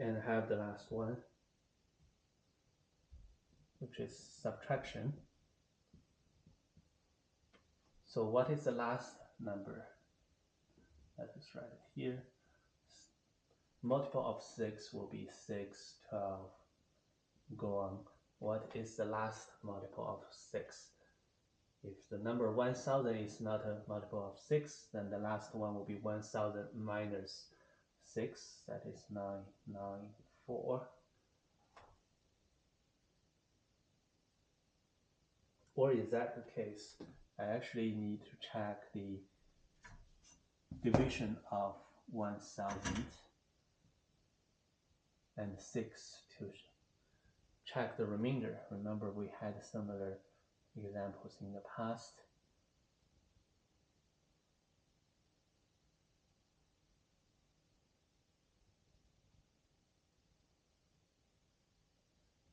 And I have the last one, which is subtraction. So what is the last number? Let us write it here. Multiple of 6 will be 6, 12, go on. What is the last multiple of 6? If the number 1000 is not a multiple of 6, then the last one will be 1000 minus 6, that is 994. Or is that the case? I actually need to check the division of 1000 and 6 to check the remainder. Remember, we had similar examples in the past.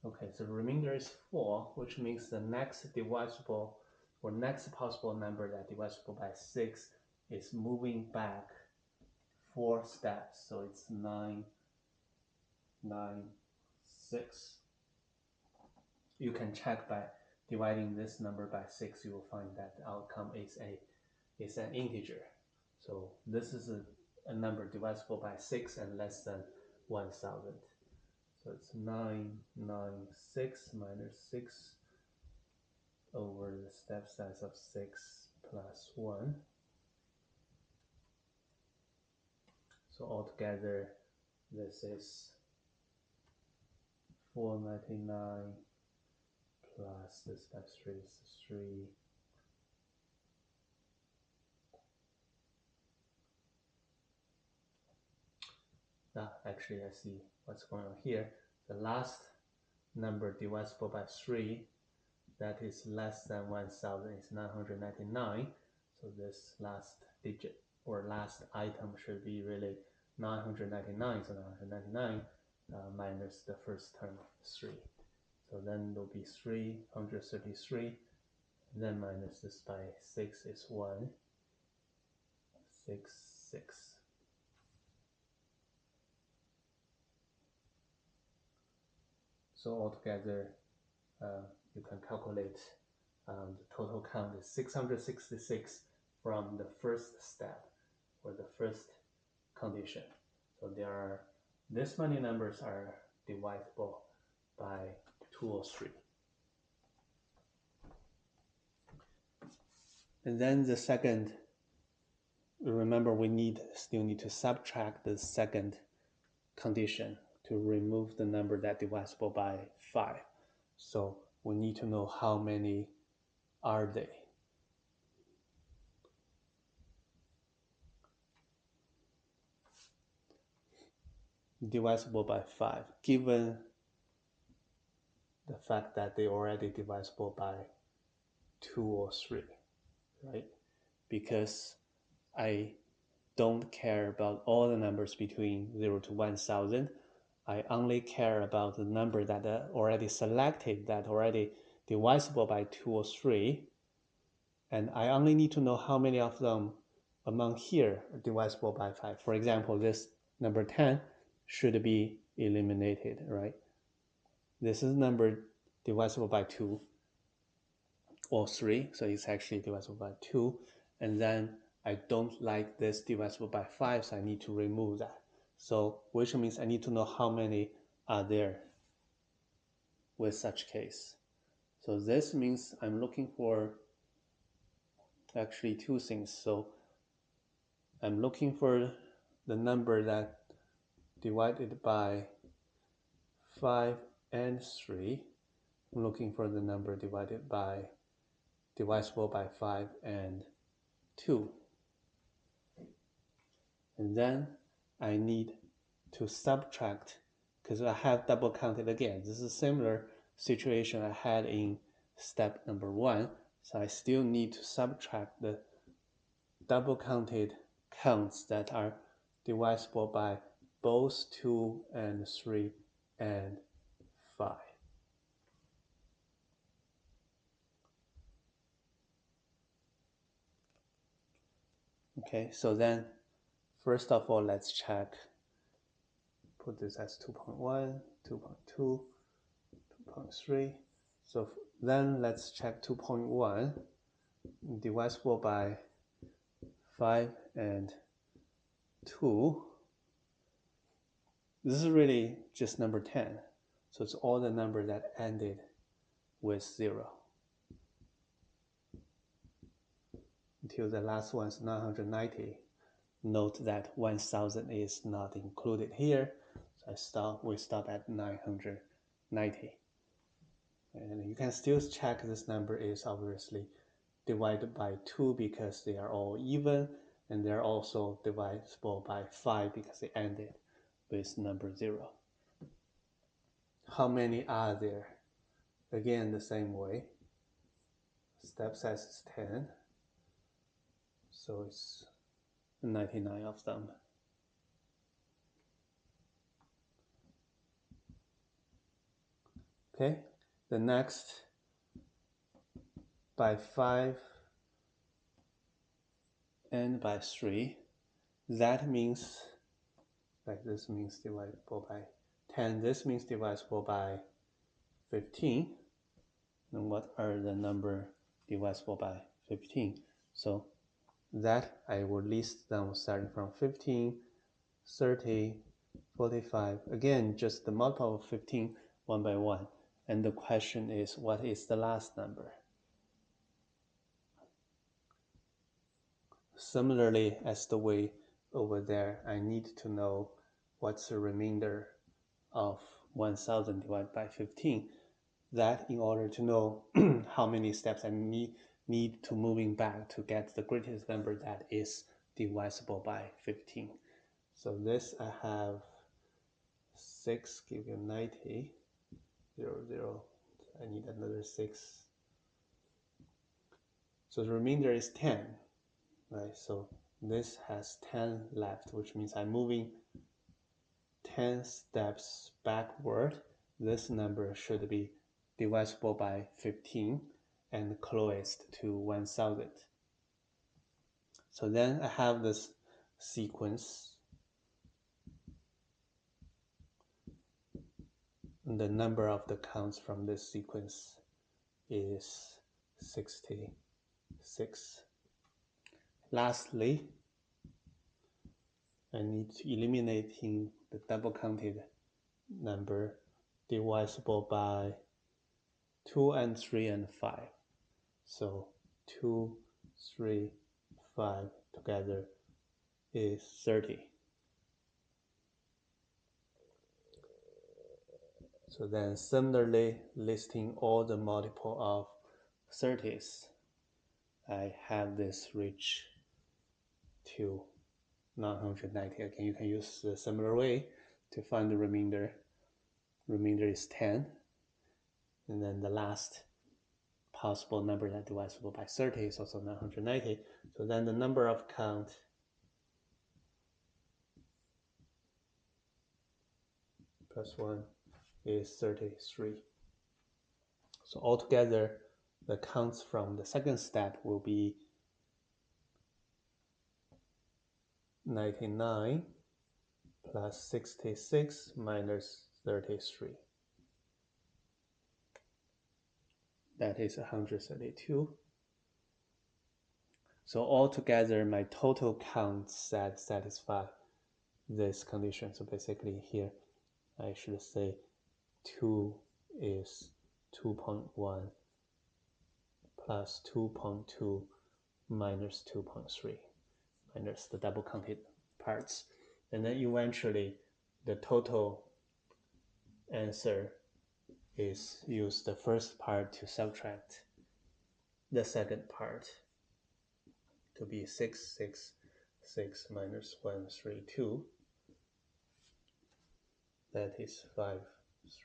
Okay, so the remainder is 4, which means the next divisible or next possible number that divisible by 6 is moving back 4 steps. So it's 996. You can check by dividing this number by 6. You will find that the outcome is an integer. So this is a number divisible by 6 and less than 1000. So it's 996 minus 6 over the step size of 6 plus 1. So altogether, this is 499 plus this by 3 is 3. Actually, I see what's going on here. The last number divisible by 3 that is less than 1000 is 999. So this last digit or last item should be really 999. So 999 minus the first term of 3. So then there'll be 333. And then minus this by 6 is 1. 6, 6. So altogether, you can calculate the total count is 666 from the first step or the first condition. So this many numbers are divisible by 2 or 3. And then the second, remember we still need to subtract the second condition to remove the number that divisible by 5. So we need to know how many are they. Divisible by 5, given the fact that they already divisible by 2 or 3, right? Because I don't care about all the numbers between 0 to 1000. I only care about the number that are already selected, that already divisible by 2 or 3. And I only need to know how many of them among here are divisible by 5. For example, this number 10 should be eliminated, right? This is number divisible by 2 or 3, so it's actually divisible by 2. And then I don't like this divisible by 5, so I need to remove that. So which means I need to know how many are there with such case. So this means I'm looking for actually two things. So I'm looking for the number that divided by 5 and 3. I'm looking for the number divided by divisible by 5 and 2. And then I need to subtract, because I have double counted again. This is a similar situation I had in step number 1. So I still need to subtract the double counted counts that are divisible by both 2 and 3 and 5. Okay, so then first of all, let's check. Put this as 2.1, 2.2, 2.3. So then let's check 2.1 divisible by 5 and 2. This is really just number 10. So it's all the number that ended with 0. Until the last one is 990. Note that 1000 is not included here. So we stop at 990. And you can still check this number is obviously divided by 2 because they are all even, and they're also divisible by 5 because they ended with number 0. How many are there? Again, the same way. Step size is 10, so it's 99 of them. Okay, the next by 5 and by 3, that means, like this means divisible by 10, this means divisible by 15. And what are the number divisible by 15? So that I will list them starting from 15, 30, 45. Again, just the multiple of 15 one by one. And the question is, what is the last number? Similarly, as the way over there, I need to know what's the remainder of 1000 divided by 15. That in order to know how many steps I need to moving back to get the greatest number that is divisible by 15. So this I have 6 give you 90, 0, 0. I need another 6. So the remainder is 10, right? So this has 10 left, which means I'm moving 10 steps backward. This number should be divisible by 15 and closest to 1000. So then I have this sequence. The number of the counts from this sequence is 66. Lastly, I need to eliminating the double counted number divisible by 2 and 3 and 5. So 2, 3, 5 together is 30. So then similarly, listing all the multiple of 30s, I have this reach to 990. Again, you can use the similar way to find the remainder. Remainder is 10. And then the last possible number that divisible by 30 is also 990. So then the number of count plus 1 is 33. So altogether, the counts from the second step will be 99 plus 66 minus 33. That is 132. So altogether, my total counts that satisfy this condition. So basically here, I should say 2 is 2.1 plus 2.2 minus 2.3 minus the double counted parts. And then eventually the total answer is use the first part to subtract the second part to be 6, 6, 6 minus 1, 3, 2. That is 5,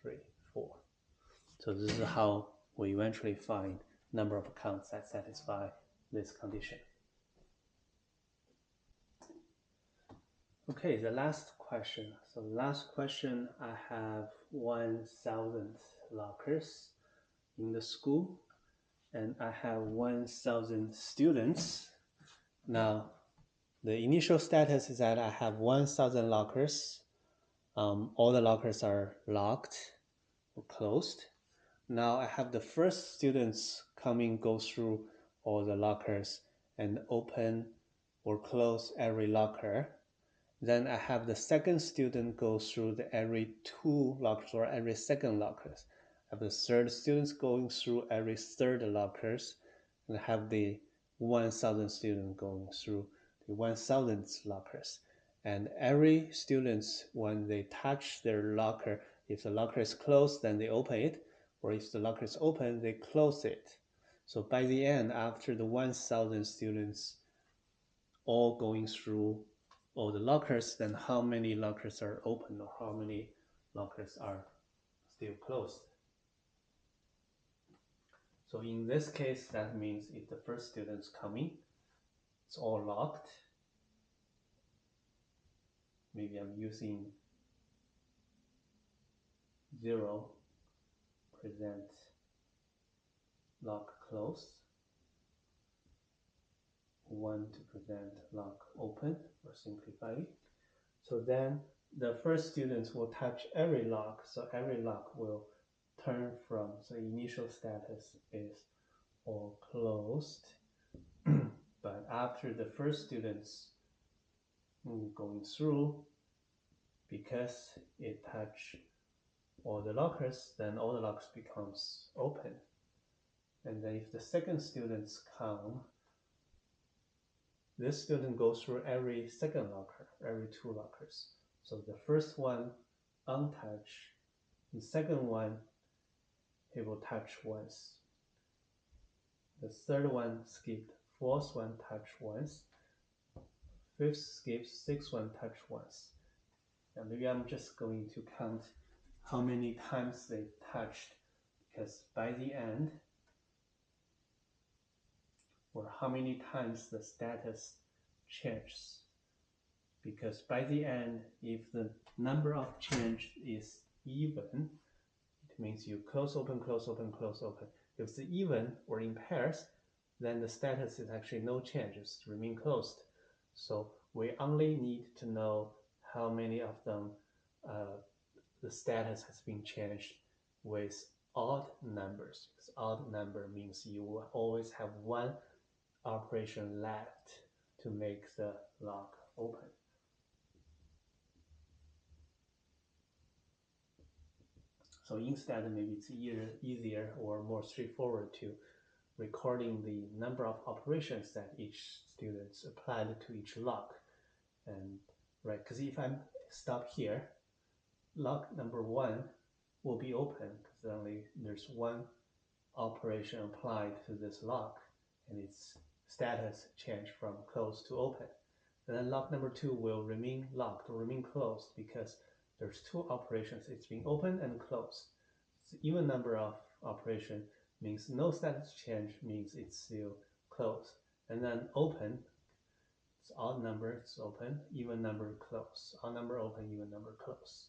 3, 4. So this is how we eventually find number of counts that satisfy this condition. Okay, the last question. So last question, I have 1,000 lockers in the school, and I have 1,000 students. Now, the initial status is that I have 1,000 lockers. All the lockers are locked or closed. Now I have the first students coming, go through all the lockers and open or close every locker. Then I have the second student go through every 2 lockers or every second lockers. I have the third students going through every third lockers, and I have the 1,000 student going through the 1,000th lockers. And every students, when they touch their locker, if the locker is closed, then they open it, or if the locker is open, they close it. So by the end, after the 1,000 students all going through all the lockers, then how many lockers are open or how many lockers are still closed? So in this case, that means if the first student's coming, it's all locked. Maybe I'm using 0 present lock closed, 1 to present lock open or simplify. So then the first students will touch every lock, so every lock will turn from, so initial status is all closed. But after the first students going through, because it touched all the lockers, then all the lockers becomes open. And then if the second students come, this student goes through every second locker, every 2 lockers. So the first one untouched, the second one he will touch once. The third one skipped, fourth one touch once, fifth skipped, sixth one touch once. And maybe I'm just going to count how many times they touched, because by the end, or how many times the status changes. Because by the end, if the number of change is even, it means you close, open, close, open, close, open. If it's even or in pairs, then the status is actually no changes, remain closed. So we only need to know how many of them the status has been changed with odd numbers. Because odd number means you will always have one operation left to make the lock open. So instead, maybe it's easier or more straightforward to recording the number of operations that each student applied to each lock. And right, because if I stop here, lock number 1 will be open because only there's one operation applied to this lock and its status changed from closed to open. And then lock number 2 will remain locked or remain closed because there's 2 operations. It's being open and closed. It's even number of operation means no status change, means it's still closed. And then open, it's odd number, it's open, even number close. Odd number open, even number close.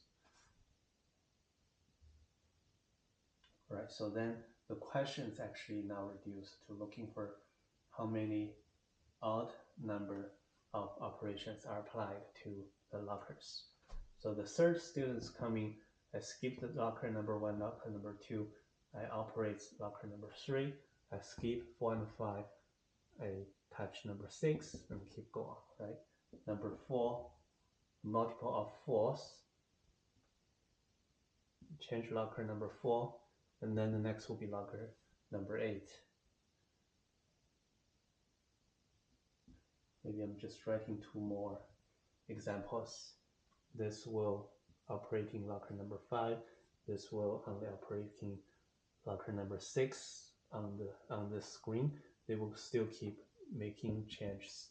Right, so then the question is actually now reduced to looking for how many odd number of operations are applied to the lockers. So the third student's coming, I skip the locker number 1, locker number 2, I operate locker number 3, I skip 4 and 5, I touch number 6 and keep going, right? Number 4, multiple of 4s, change locker number 4, and then the next will be locker number 8. Maybe I'm just writing 2 more examples. This will operating locker number 5. This will only operating locker number 6 on the screen, they will still keep making changes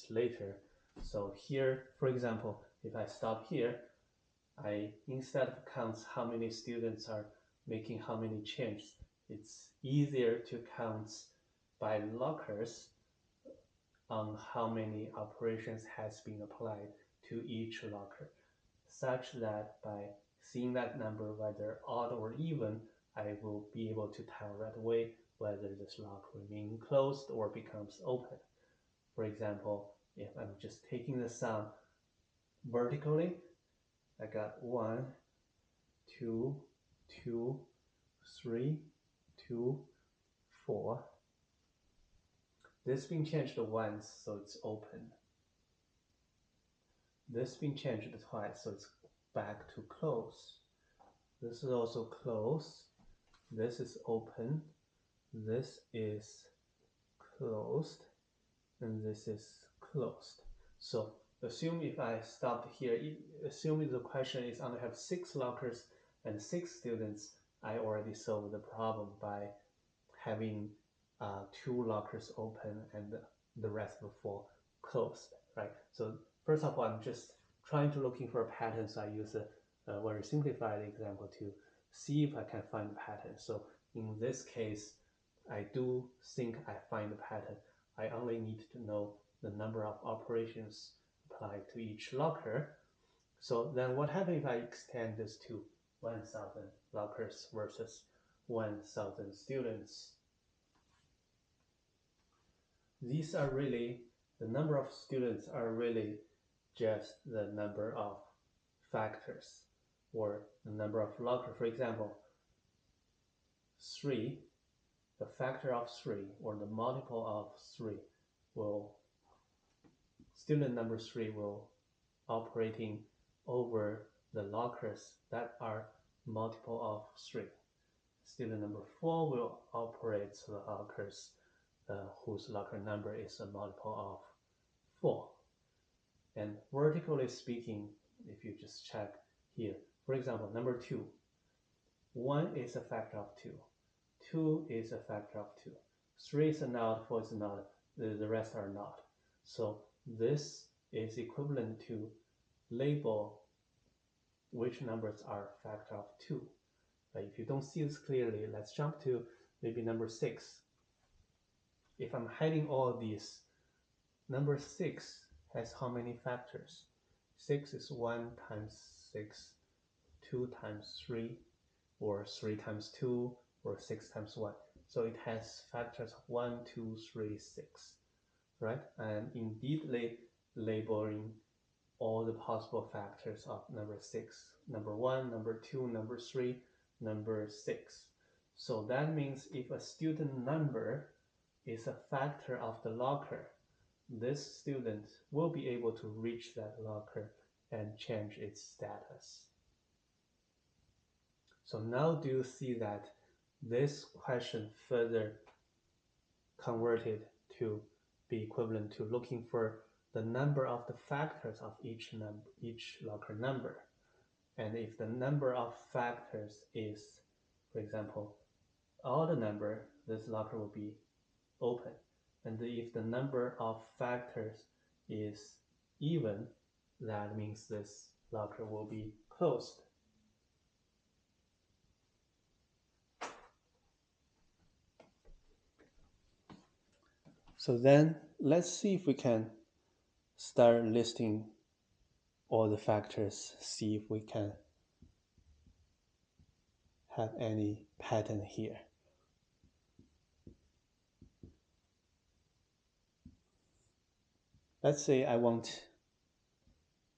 later. So here, for example, if I stop here, I instead of counts how many students are making how many changes, it's easier to count by lockers on how many operations has been applied to each locker, such that by seeing that number, whether odd or even, I will be able to tell right away whether this lock remains closed or becomes open. For example, if I'm just taking the sum vertically, I got 1, 2, 2, 3, 2, 4. This being changed once, so it's open. This being changed twice, so it's back to close. This is also close. This is open. This is closed. And this is closed. So assume if I stopped here, assuming the question is only have 6 lockers and 6 students, I already solved the problem by having 2 lockers open and the rest of the 4 closed, right? So first of all, I'm just trying to looking for a pattern, so I use a very simplified example to see if I can find a pattern. So in this case, I do think I find a pattern. I only need to know the number of operations applied to each locker. So then what happens if I extend this to 1,000 lockers versus 1,000 students? These are really, the number of students are really just the number of factors or the number of lockers. For example, 3, the factor of 3 or the multiple of 3 will, student number 3 will operating over the lockers that are multiple of 3. Student number 4 will operate the lockers whose locker number is a multiple of 4. And vertically speaking, if you just check here, for example, number 2, 1 is a factor of 2, 2 is a factor of 2, 3 is not, 4 is not, the rest are not. So this is equivalent to label which numbers are factor of 2. But if you don't see this clearly, let's jump to maybe number 6. If I'm hiding all these, number 6 has how many factors? 6 is 1 times 6, 2 times 3, or 3 times 2, or 6 times 1. So it has factors of 1, 2, 3, 6, right? And indeedly labeling all the possible factors of number 6, number 1, number 2, number 3, number 6. So that means if a student number is a factor of the locker, this student will be able to reach that locker and change its status. So now do you see that this question further converted to be equivalent to looking for the number of the factors of each locker number. And if the number of factors is, for example, odd number, this locker will be open. And if the number of factors is even, that means this locker will be closed. So then let's see if we can start listing all the factors, see if we can have any pattern here. Let's say I want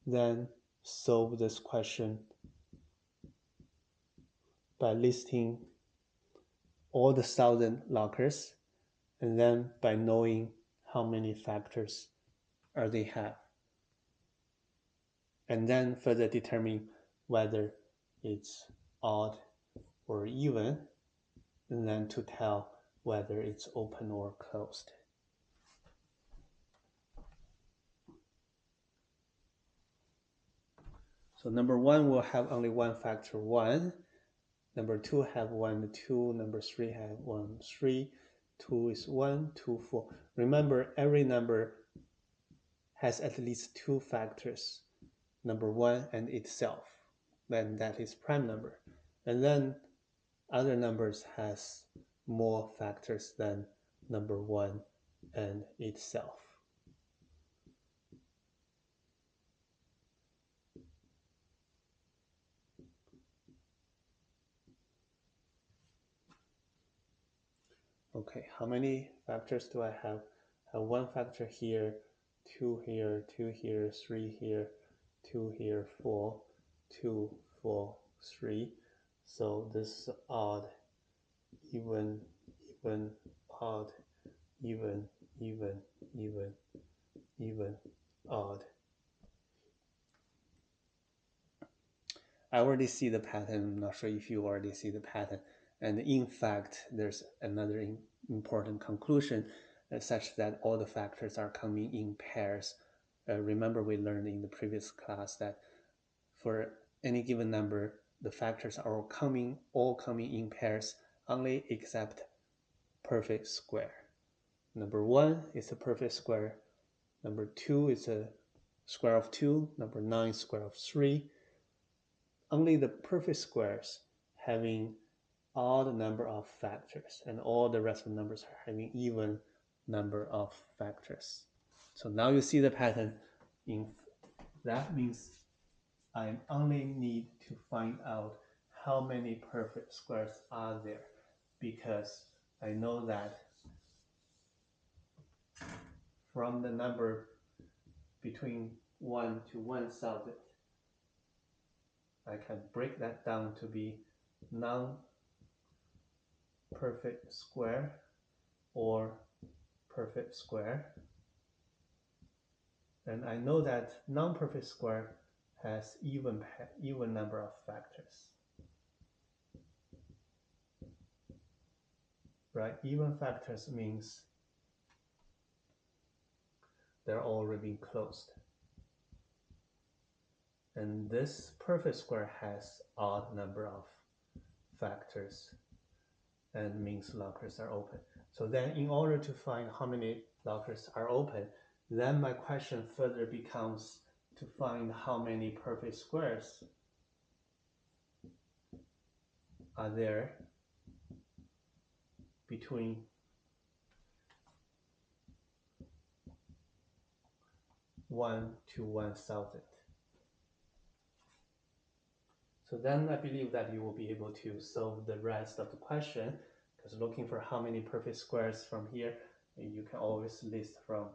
then solve this question by listing all the 1,000 lockers and then by knowing how many factors they have. And then further determine whether it's odd or even, and then to tell whether it's open or closed. So number 1 will have only one factor, 1, Number 2 have 1, 2. Number 3 have 1, 3. 2 is 1, 2, 4. Remember, every number has at least 2 factors, number 1 and itself. Then that is prime number. And then other numbers has more factors than number 1 and itself. Okay, how many factors do I have? I have 1 factor here, 2 here, 2 here, 3 here, 2 here, 4, 2, 4, 3. So this is odd, even, even, odd, even, even, even, even, odd. I already see the pattern. I'm not sure if you already see the pattern. And in fact, there's another important conclusion such that all the factors are coming in pairs. Remember we learned in the previous class that for any given number, the factors are all coming in pairs, only except perfect square. Number 1 is a perfect square. Number 2 is a square of 2. Number 9 is square of 3. Only the perfect squares having odd number of factors, and all the rest of the numbers are having even number of factors. So now you see the pattern. That means I only need to find out how many perfect squares are there, because I know that from the number between 1 to 1000, I can break that down to be non-perfect square or perfect square. And I know that non-perfect square has even number of factors. Right? Even factors means they're all remain closed. And this perfect square has odd number of factors and means lockers are open. So then in order to find how many lockers are open, then my question further becomes to find how many perfect squares are there between 1 to 1000. So then I believe that you will be able to solve the rest of the question, because looking for how many perfect squares from here, you can always list from